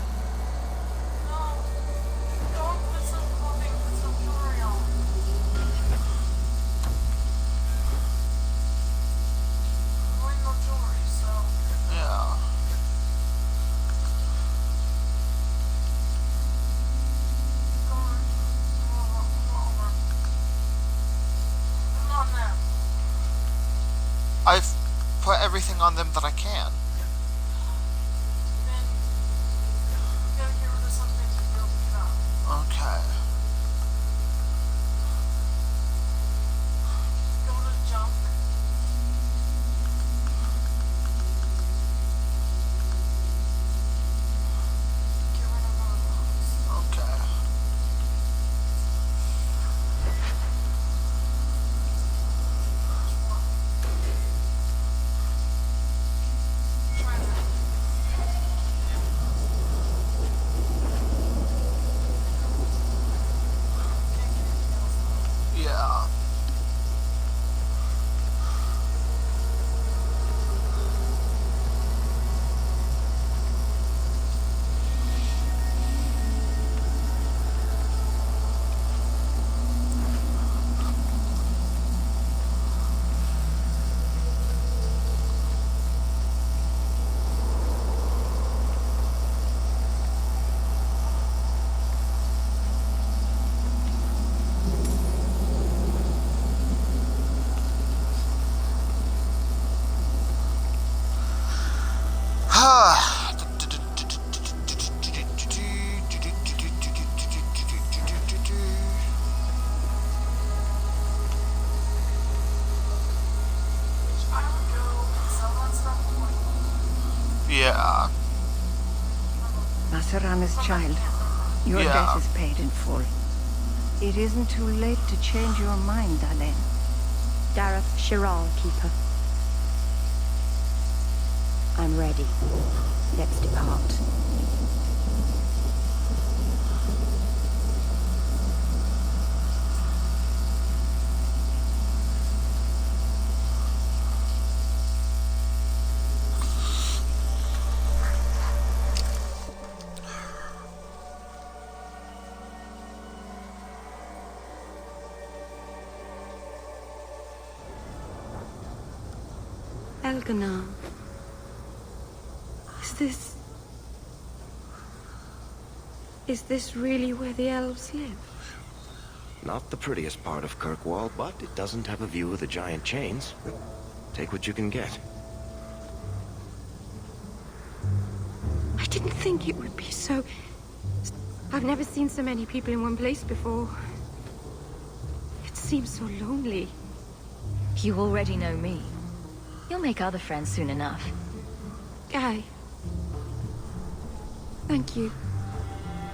I've put everything on them that I can. Okay. Yeah. Yeah. Masarana's child, your debt is paid in full. It isn't too late to change your mind, Dalen. Dareth Shiral, Keeper. I'm ready. Let's depart. Elgana. Is this really where the elves live? Not the prettiest part of Kirkwall, but it doesn't have a view of the giant chains. Take what you can get. I didn't think it would be so... I've never seen so many people in one place before. It seems so lonely. You already know me. You'll make other friends soon enough. Guy. Thank you.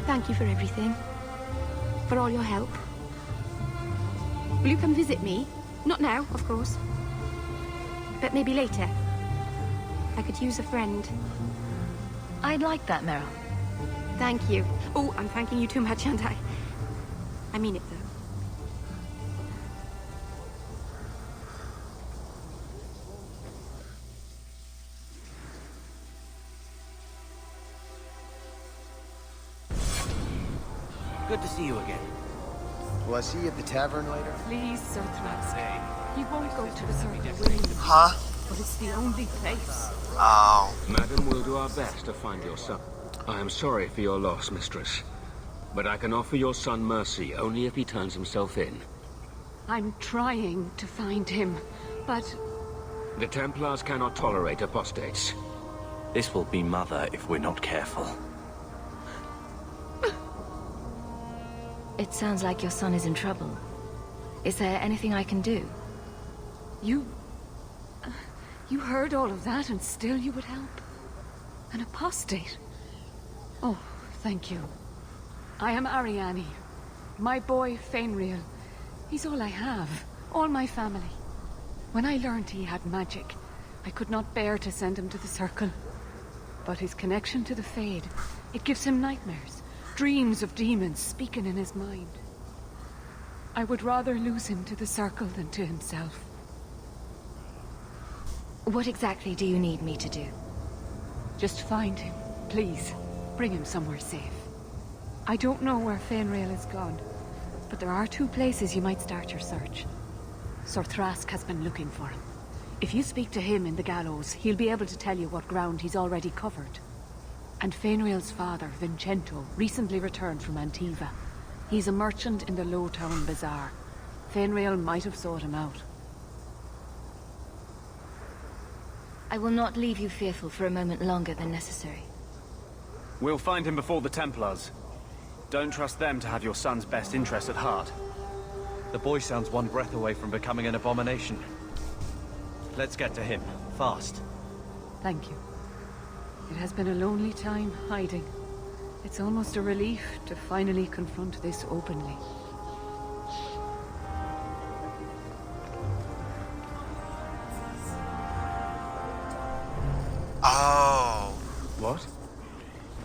Thank you for everything. For all your help. Will you come visit me? Not now, of course. But maybe later. I could use a friend. I'd like that, Meryl. Thank you. Oh, I'm thanking you too much, aren't I? I mean it, though. Good to see you again. Will I see you at the tavern later? Please, Sir Thrask. He won't go to the circle willingly. Huh? But it's the only place. Oh. Madam, we'll do our best to find your son. I am sorry for your loss, mistress. But I can offer your son mercy only if he turns himself in. I'm trying to find him, but... The Templars cannot tolerate apostates. This will be Mother if we're not careful. It sounds like your son is in trouble. Is there anything I can do? You heard all of that and still you would help? An apostate? Oh, thank you. I am Ariane. My boy, Fainriel. He's all I have. All my family. When I learned he had magic, I could not bear to send him to the Circle. But his connection to the Fade, it gives him nightmares. Dreams of demons speaking in his mind. I would rather lose him to the Circle than to himself. What exactly do you need me to do? Just find him, please. Bring him somewhere safe. I don't know where Fainriel is gone, but there are 2 places you might start your search. Sir Thrask has been looking for him. If you speak to him in the gallows, he'll be able to tell you what ground he's already covered. And Fainriel's father, Vincento, recently returned from Antiva. He's a merchant in the Lowtown Bazaar. Fainriel might have sought him out. I will not leave you fearful for a moment longer than necessary. We'll find him before the Templars. Don't trust them to have your son's best interest at heart. The boy sounds one breath away from becoming an abomination. Let's get to him, fast. Thank you. It has been a lonely time hiding. It's almost a relief to finally confront this openly. Oh. What?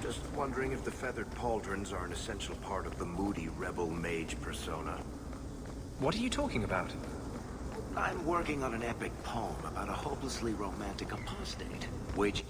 Just wondering if the feathered pauldrons are an essential part of the moody rebel mage persona. What are you talking about? I'm working on an epic poem about a hopelessly romantic apostate, which...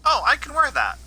Oh, I can wear that.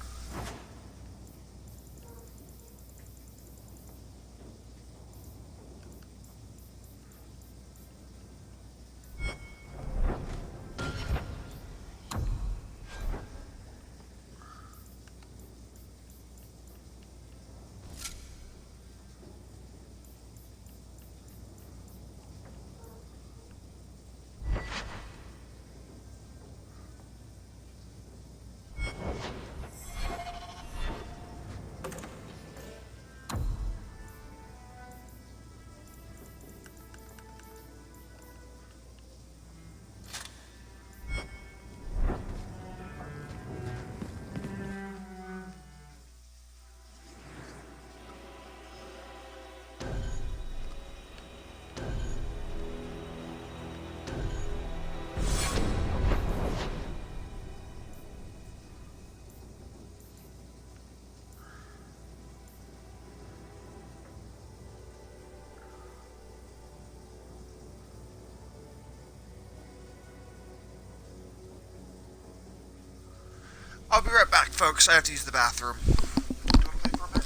I'll be right back, folks. I have to use the bathroom. Do you want to play for a bit?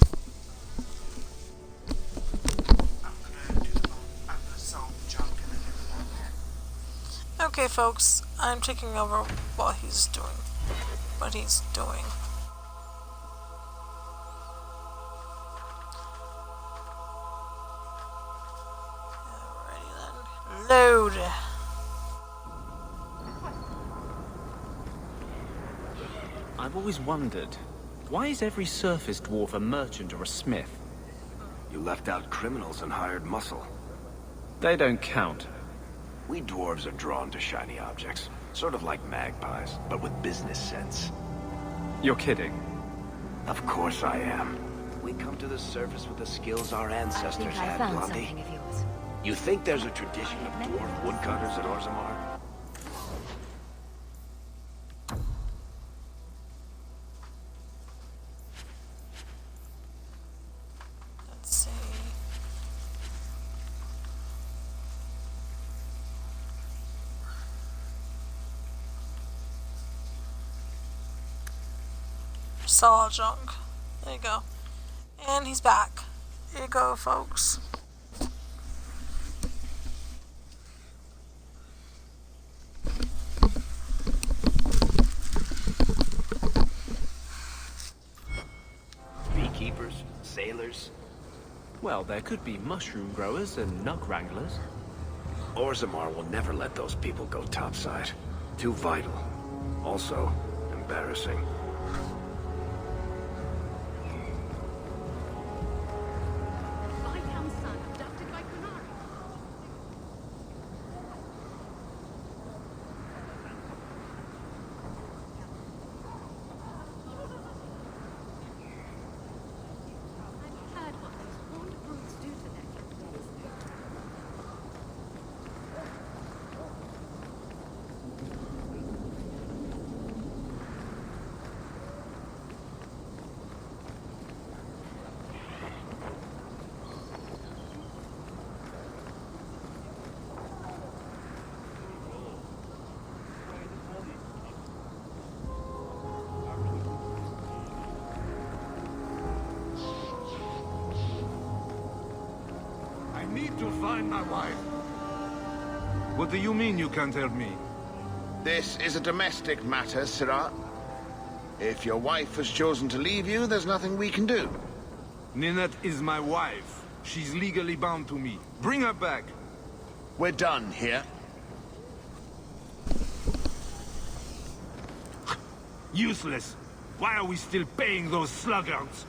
I'm gonna sell junk and then do that. Okay, folks. I'm taking over while he's doing what he's doing. Alrighty then. Load. I've always wondered, why is every surface dwarf a merchant or a smith? You left out criminals and hired muscle. They don't count. We dwarves are drawn to shiny objects. Sort of like magpies, but with business sense. You're kidding. Of course I am. We come to the surface with the skills our ancestors I had, found Blondie. something of yours. You think there's a tradition of dwarf woodcutters at Orzammar? Let's see. Sell all junk. There you go. And he's back. Here you go, folks. Beekeepers? Sailors? Well, there could be mushroom growers and nug wranglers. Orzammar will never let those people go topside. Too vital. Also, embarrassing. To find my wife. What do you mean you can't help me? This is a domestic matter, Sirah. If your wife has chosen to leave you, there's nothing we can do. Ninette is my wife. She's legally bound to me. Bring her back. We're done here. Useless. Why are we still paying those sluggards?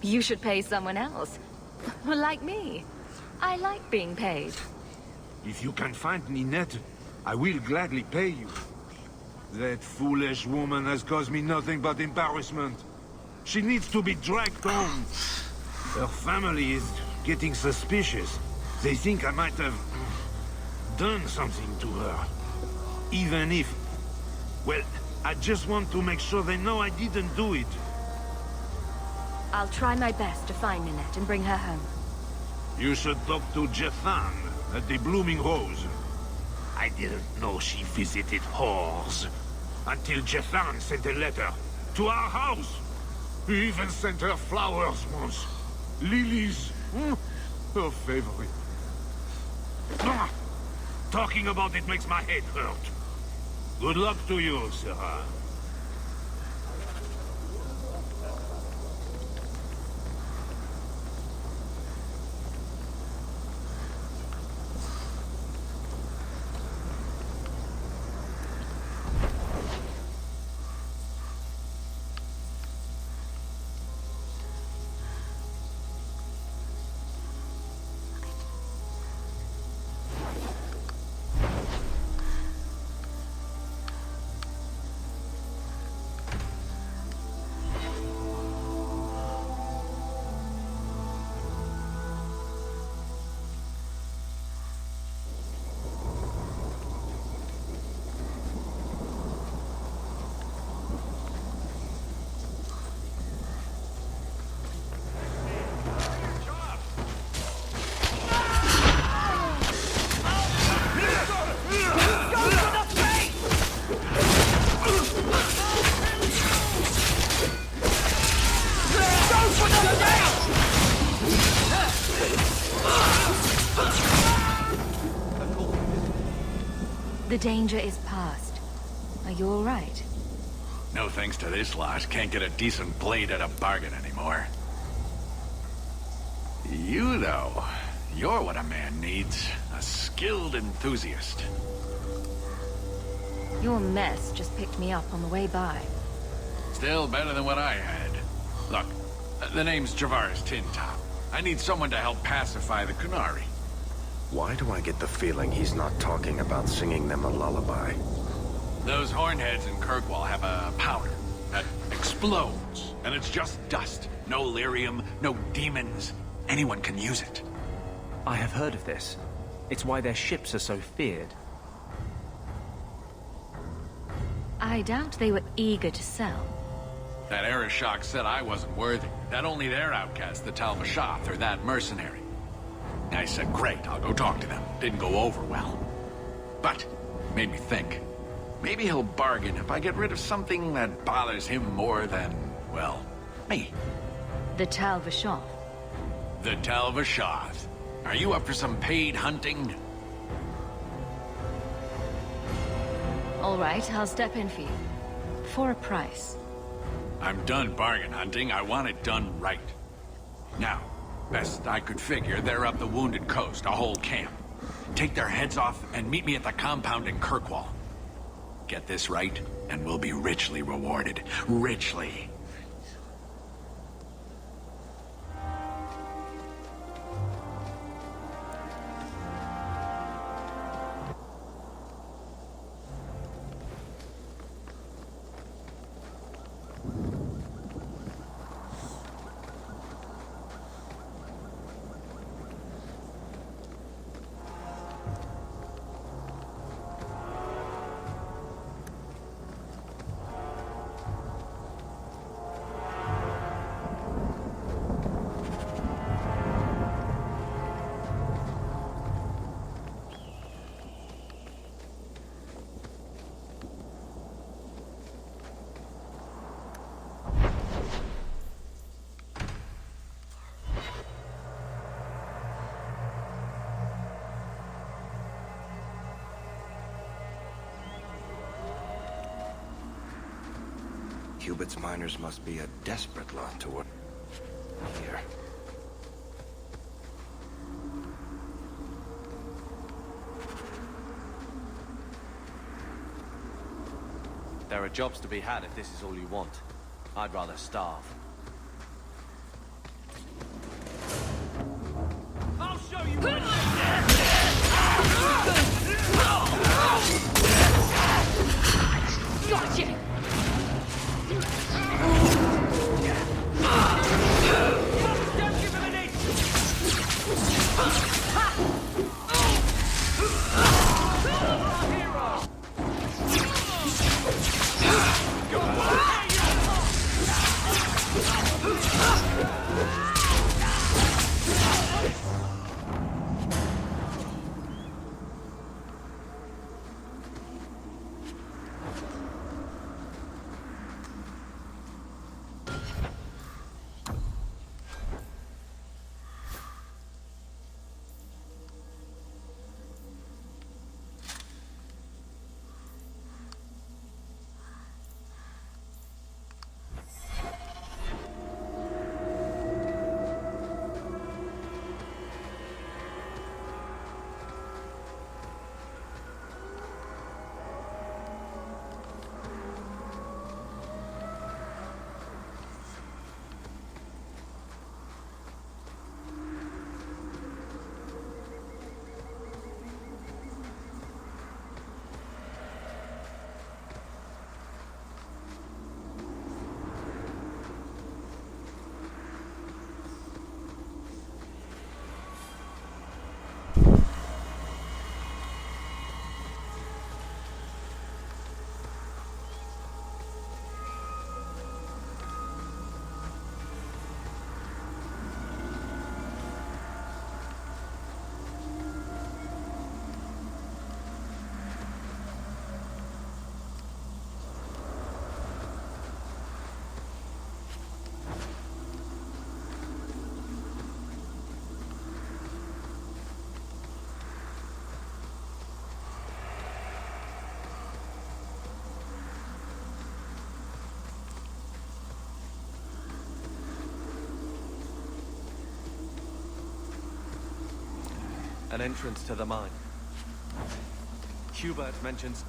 You should pay someone else. Like me. I like being paid. If you can find Ninette, I will gladly pay you. That foolish woman has caused me nothing but embarrassment. She needs to be dragged home. Her family is getting suspicious. They think I might have done something to her. Even if... well, I just want to make sure they know I didn't do it. I'll try my best to find Ninette and bring her home. You should talk to Jethan at the Blooming Rose. I didn't know she visited whores until Jethan sent a letter to our house. He even sent her flowers once. Lilies. Her favorite. Talking about it makes my head hurt. Good luck to you, Sarah. The danger is past. Are you all right? No thanks to this lot, can't get a decent blade at a bargain anymore. You, though, you're what a man needs. A skilled enthusiast. Your mess just picked me up on the way by. Still better than what I had. Look, the name's Travaris Tintop. I need someone to help pacify the Qunari. Why do I get the feeling he's not talking about singing them a lullaby? Those hornheads in Kirkwall have a powder that explodes, and it's just dust. No lyrium, no demons. Anyone can use it. I have heard of this. It's why their ships are so feared. I doubt they were eager to sell. That Arishok said I wasn't worthy. That only their outcast, the Tal Vashath, or that mercenary. I said, great, I'll go talk to them. Didn't go over well. But, made me think. Maybe he'll bargain if I get rid of something that bothers him more than, well, me. The Tal Vashath. The Tal Vashath. Are you up for some paid hunting? All right, I'll step in for you. For a price. I'm done bargain hunting. I want it done right. Now, best I could figure, they're up the Wounded Coast, a whole camp. Take their heads off and meet me at the compound in Kirkwall. Get this right, and we'll be richly rewarded. Richly. Cubit's miners must be a desperate lot to work here. There are jobs to be had if this is all you want. I'd rather starve. I'll show you Gotcha! An entrance to the mine. Hubert mentions...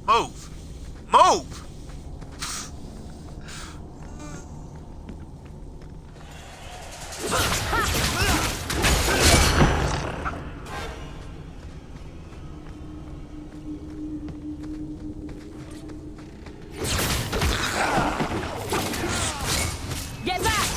Move! Move! Get back!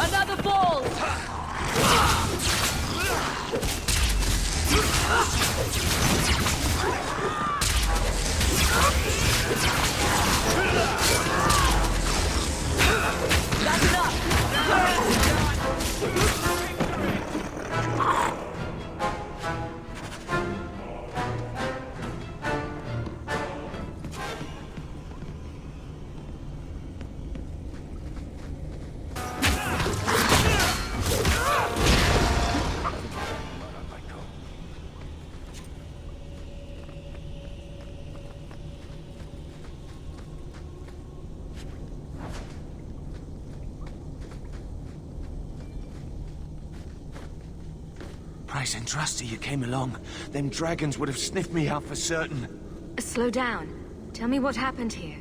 Another ball! That's enough! Price and Trusty, you came along. Them dragons would have sniffed me out for certain. Slow down. Tell me what happened here.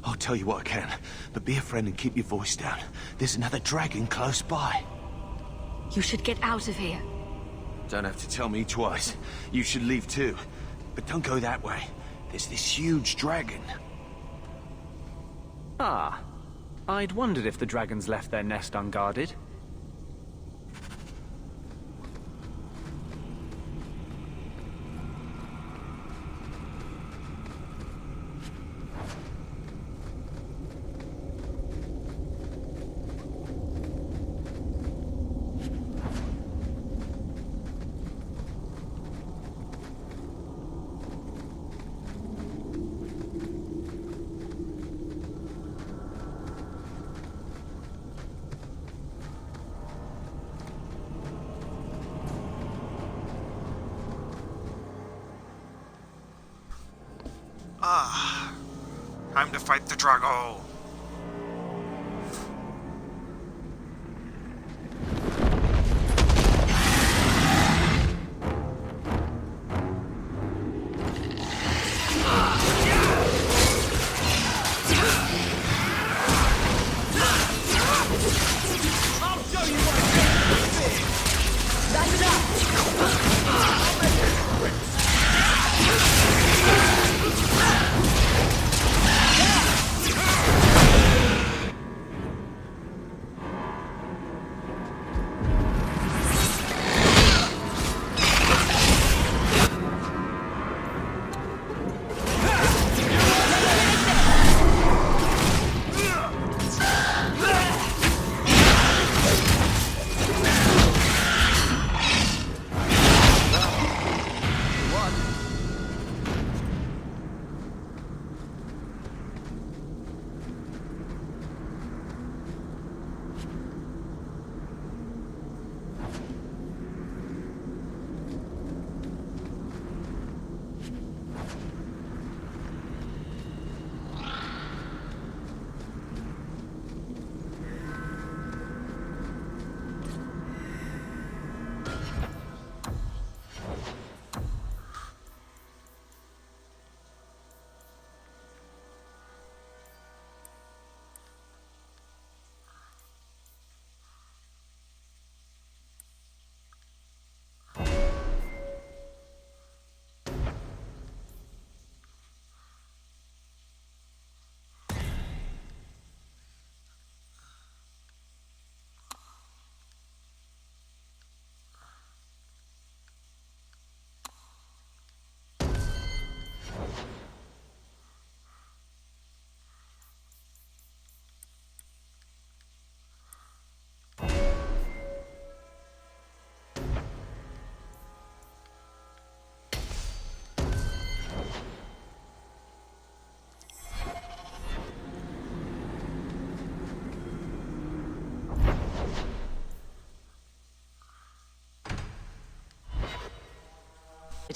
I'll tell you what I can, but be a friend and keep your voice down. There's another dragon close by. You should get out of here. Don't have to tell me twice. You should leave too. But don't go that way. There's this huge dragon. Ah. I'd wondered if the dragons left their nest unguarded. Time to fight the Drago.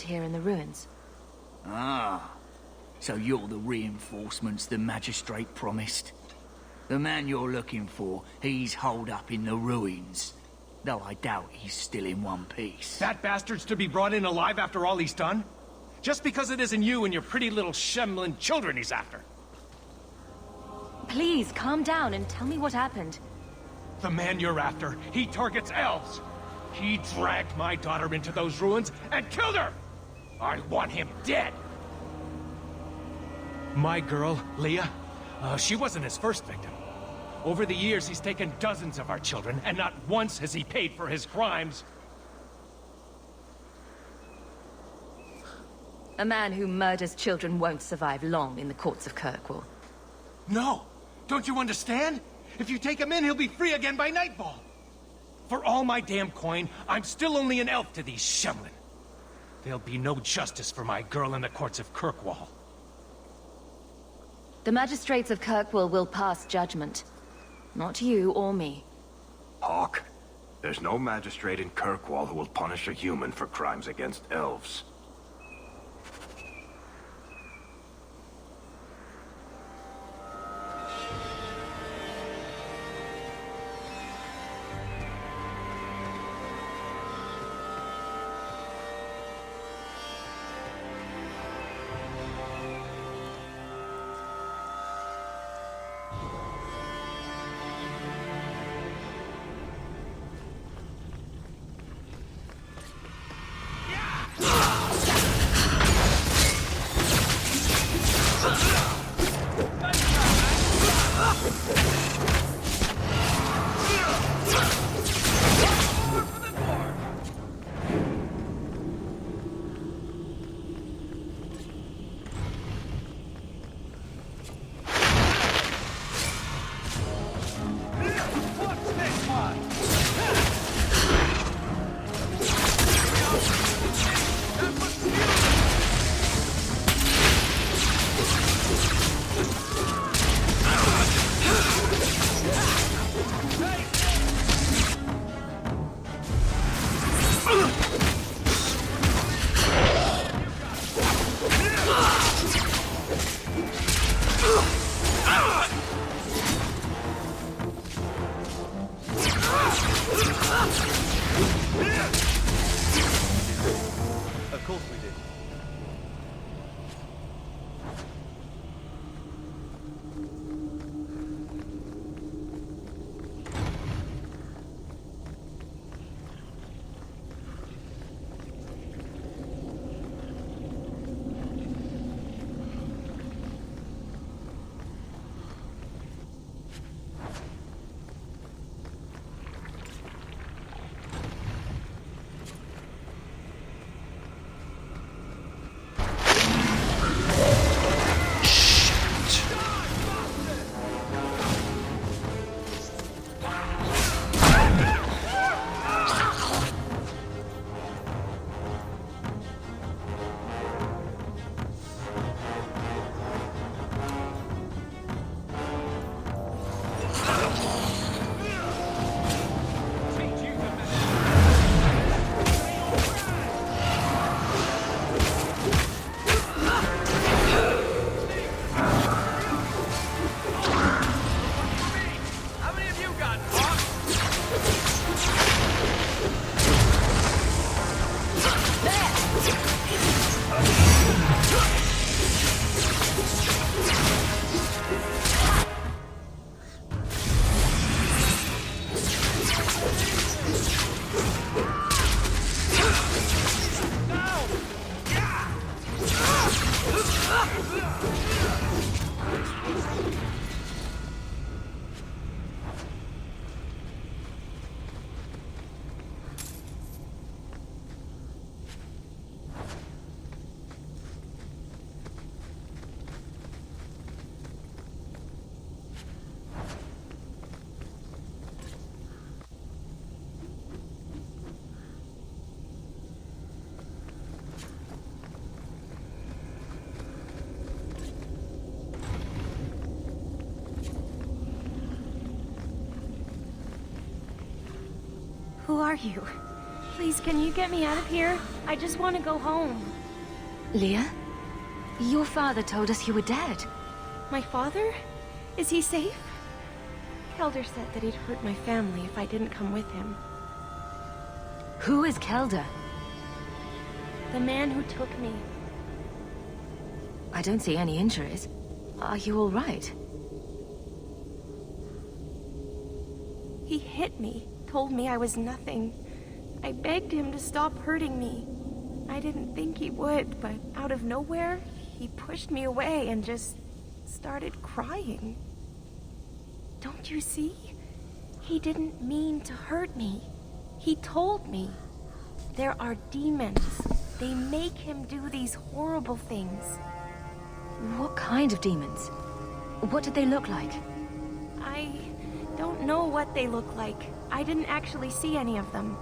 Here in the ruins. Ah, so you're the reinforcements the magistrate promised? The man you're looking for, he's holed up in the ruins. Though I doubt he's still in one piece. That bastard's to be brought in alive after all he's done? Just because it isn't you and your pretty little Shemlin children he's after. Please, calm down and tell me what happened. The man you're after, he targets elves. He dragged my daughter into those ruins and killed her! I want him dead! My girl, Leah, she wasn't his first victim. Over the years, he's taken dozens of our children, and not once has he paid for his crimes. A man who murders children won't survive long in the courts of Kirkwall. No! Don't you understand? If you take him in, he'll be free again by nightfall. For all my damn coin, I'm still only an elf to these Shemlin. There'll be no justice for my girl in the courts of Kirkwall. The magistrates of Kirkwall will pass judgment. Not you or me. Hawk, there's no magistrate in Kirkwall who will punish a human for crimes against elves. Of course we did. Who are you? Please, can you get me out of here? I just want to go home. Leah? Your father told us you were dead. My father? Is he safe? Kelder said that he'd hurt my family if I didn't come with him. Who is Kelder? The man who took me. I don't see any injuries. Are you all right? He hit me, told me I was nothing. I begged him to stop hurting me. I didn't think he would, but out of nowhere, he pushed me away and just started crying. Don't you see? He didn't mean to hurt me. He told me. There are demons. They make him do these horrible things. What kind of demons? What did they look like? I don't know what they look like. I didn't actually see any of them.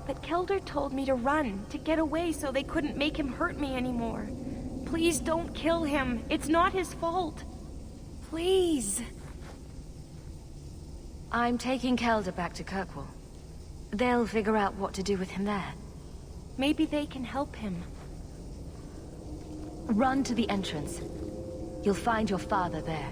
But Kelder told me to run, to get away so they couldn't make him hurt me anymore. Please don't kill him. It's not his fault. Please. I'm taking Kelder back to Kirkwall. They'll figure out what to do with him there. Maybe they can help him. Run to the entrance. You'll find your father there.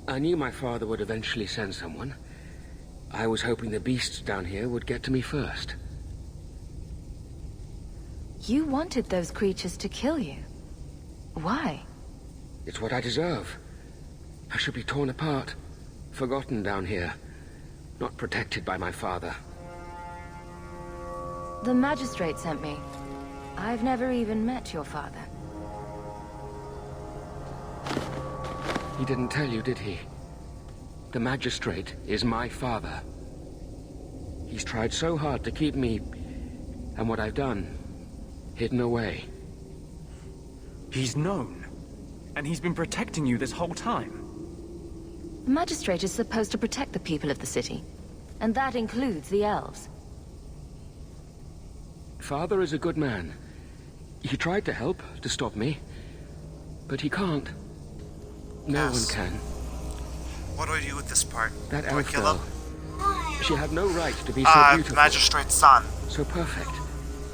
I knew my father would eventually send someone. I was hoping the beasts down here would get to me first. You wanted those creatures to kill you. Why? It's what I deserve. I should be torn apart, forgotten down here, not protected by my father. The magistrate sent me. I've never even met your father. He didn't tell you, did he? The magistrate is my father. He's tried so hard to keep me, and what I've done, hidden away. He's known, and he's been protecting you this whole time. The magistrate is supposed to protect the people of the city, and that includes the elves. Father is a good man. He tried to help, to stop me, but he can't. No one can. What do I do with this part? That Do I elf kill girl. him? She had no right to be so beautiful. Magistrate's son. So perfect.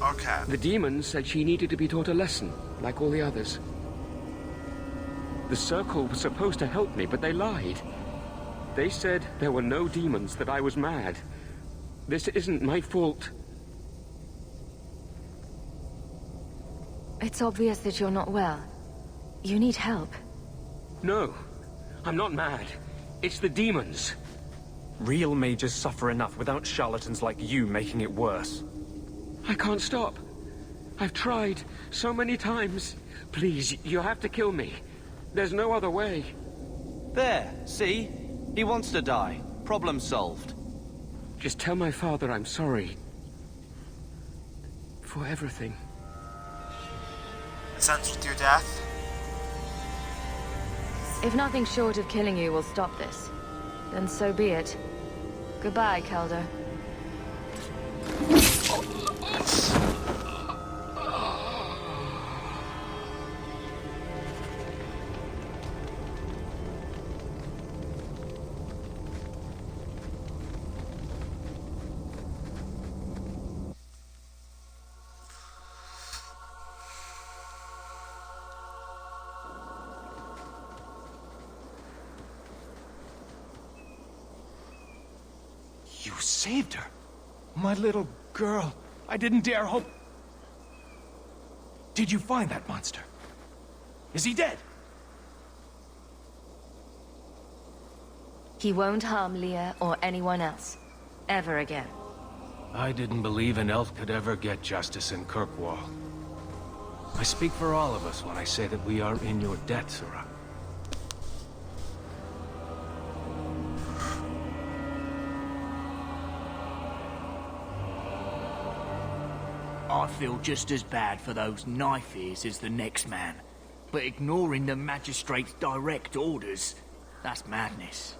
Okay. The demons said she needed to be taught a lesson, like all the others. The Circle was supposed to help me, but they lied. They said there were no demons, that I was mad. This isn't my fault. It's obvious that you're not well. You need help. No, I'm not mad. It's the demons. Real mages suffer enough without charlatans like you making it worse. I can't stop. I've tried so many times. Please, you have to kill me. There's no other way. There, see? He wants to die. Problem solved. Just tell my father I'm sorry. For everything. It ends with your death? If nothing short of killing you will stop this, then so be it. Goodbye, Kelder. You saved her. My little girl. I didn't dare hope. Did you find that monster? Is he dead? He won't harm Leah or anyone else. Ever again. I didn't believe an elf could ever get justice in Kirkwall. I speak for all of us when I say that we are in your debt, Sirrah. I feel just as bad for those knife ears as the next man. But ignoring the magistrate's direct orders, that's madness.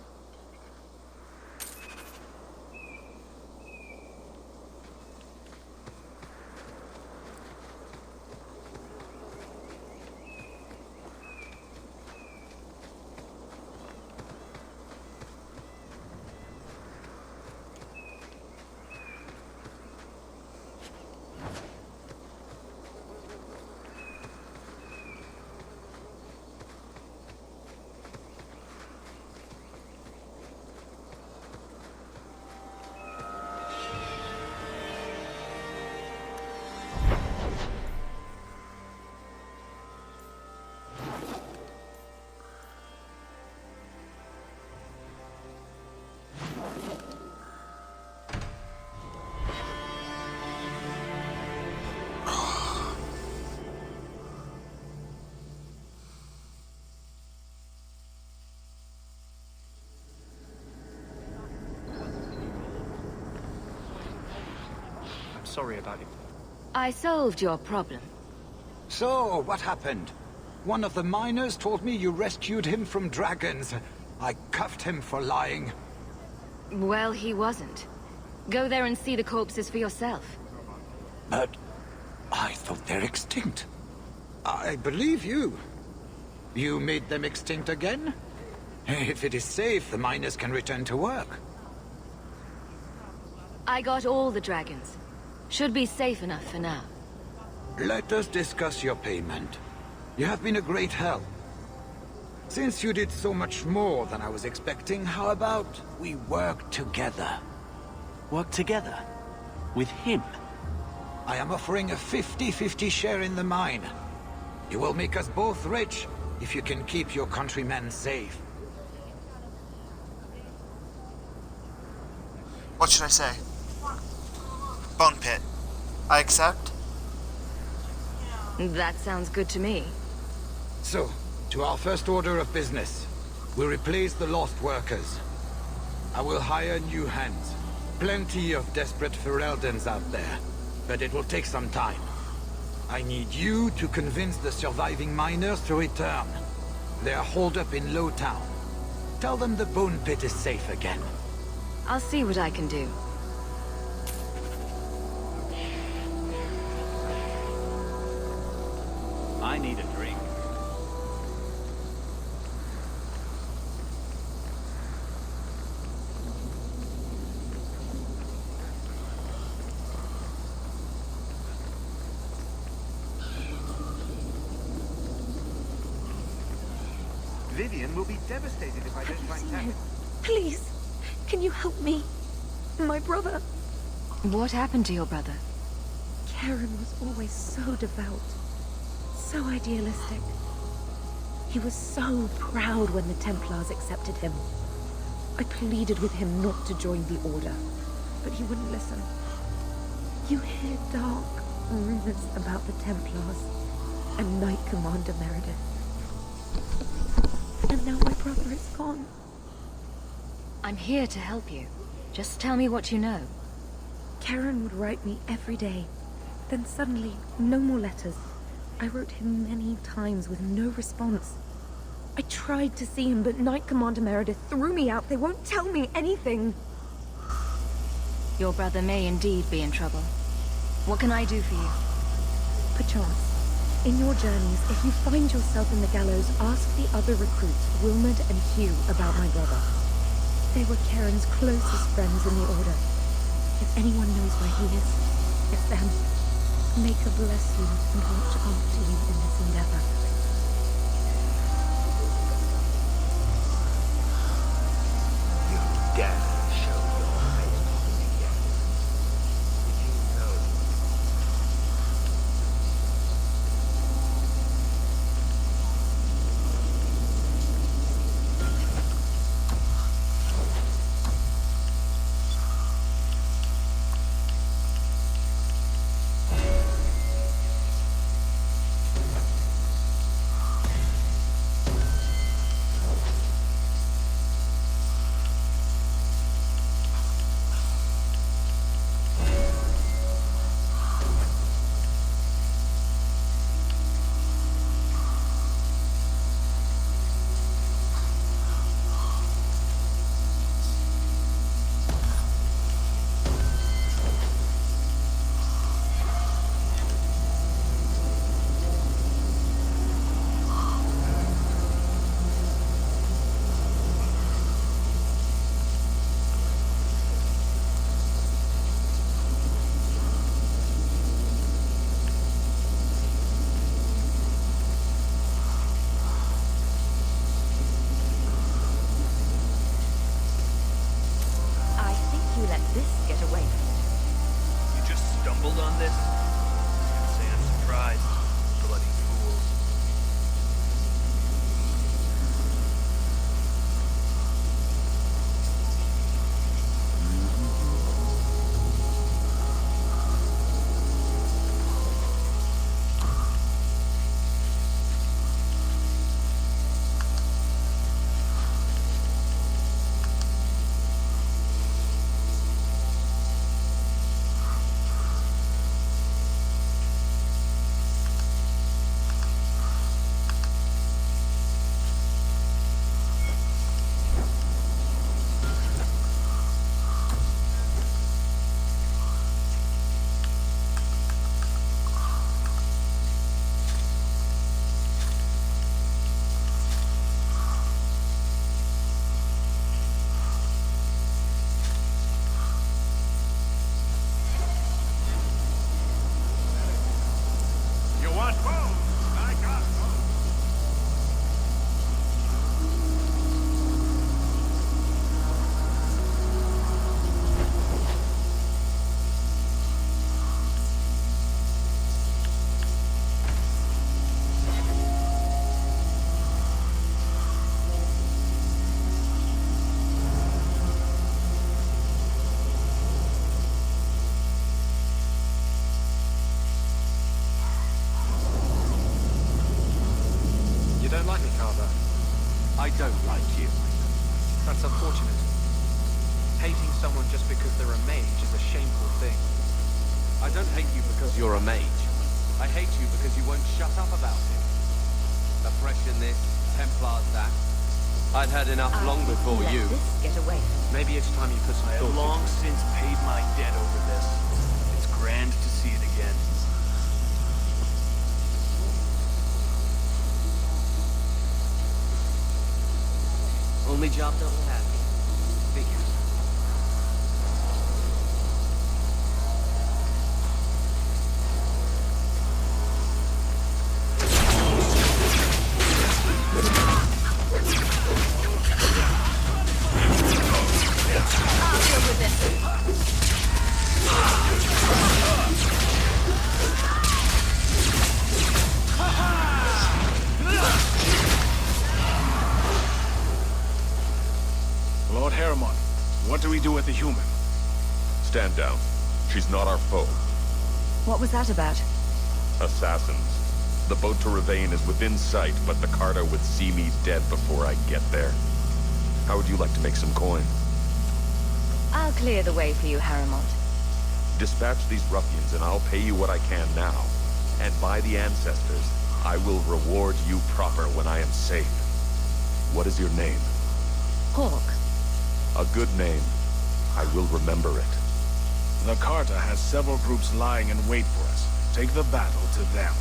Sorry about it. I solved your problem. So, what happened? One of the miners told me you rescued him from dragons. I cuffed him for lying. Well, he wasn't. Go there and see the corpses for yourself. But I thought they're extinct. I believe you. You made them extinct again? If it is safe, the miners can return to work. I got all the dragons. Should be safe enough for now. Let us discuss your payment. You have been a great help. Since you did so much more than I was expecting, how about we work together? Work together? With him? I am offering a 50-50 share in the mine. You will make us both rich if you can keep your countrymen safe. What should I say? Bone pit. I accept. That sounds good to me. So, to our first order of business. We'll replace the lost workers. I will hire new hands. Plenty of desperate Ferelden's out there, but it will take some time. I need you to convince the surviving miners to return. They are holed up in Lowtown. Tell them the Bone Pit is safe again. I'll see what I can do. I need a drink. Vivian will be devastated if I don't find Karen. Please, can you help me? My brother. What happened to your brother? Karen was always so devout. So idealistic. He was so proud when the Templars accepted him. I pleaded with him not to join the Order, but he wouldn't listen. You hear dark rumors about the Templars and Knight Commander Meredith. And now my brother is gone. I'm here to help you. Just tell me what you know. Karen would write me every day. Then suddenly, no more letters. I wrote him many times with no response. I tried to see him, but Knight Commander Meredith threw me out. They won't tell me anything. Your brother may indeed be in trouble. What can I do for you? Perchance, in your journeys, if you find yourself in the gallows, ask the other recruits, Wilmond and Hugh, about my brother. They were Karen's closest friends in the Order. If anyone knows where he is, it's them. May God bless you and watch after you in this endeavor. You dare show your face to me again. Did you know? stumbled on this? Can't say I'm surprised. Bloody fools. You don't like me, Carver? I don't like you. That's unfortunate. Hating someone just because they're a mage is a shameful thing. I don't hate you because you're a mage. I hate you because you won't shut up about it. Oppression this, Templars that. I'd had enough long before you. Get away. Maybe it's time you put some I thought have long into it. since paid my debt over this. It's grand to see it again. Only job double happy. Be careful. I'll deal with this. Lord Harriman, what do we do with the human? Stand down. She's not our foe. What was that about? Assassins. The boat to Ravane is within sight, but the Carter would see me dead before I get there. How would you like to make some coin? I'll clear the way for you, Harrimont. Dispatch these ruffians and I'll pay you what I can now. And by the ancestors, I will reward you proper when I am safe. What is your name? Hawk. A good name. I will remember it. The Carter has several groups lying in wait for us. Take the battle to them.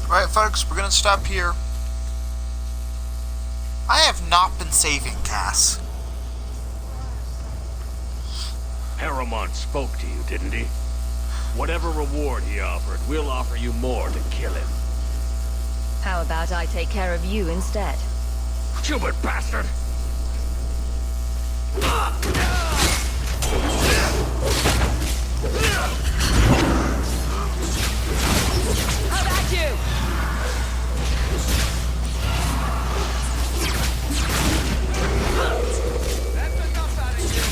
Alright folks, we're gonna stop here. I have not been saving Cass. Harriman spoke to you, didn't he? Whatever reward he offered, we'll offer you more to kill him. How about I take care of you instead? Stupid bastard! How about you? That's enough out of you.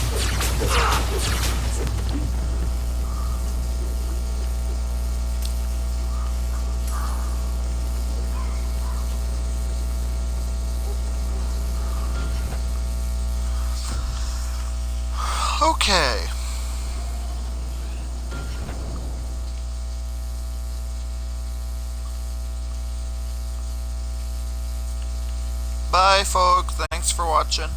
Okay. Bye, folks. Thanks for watching.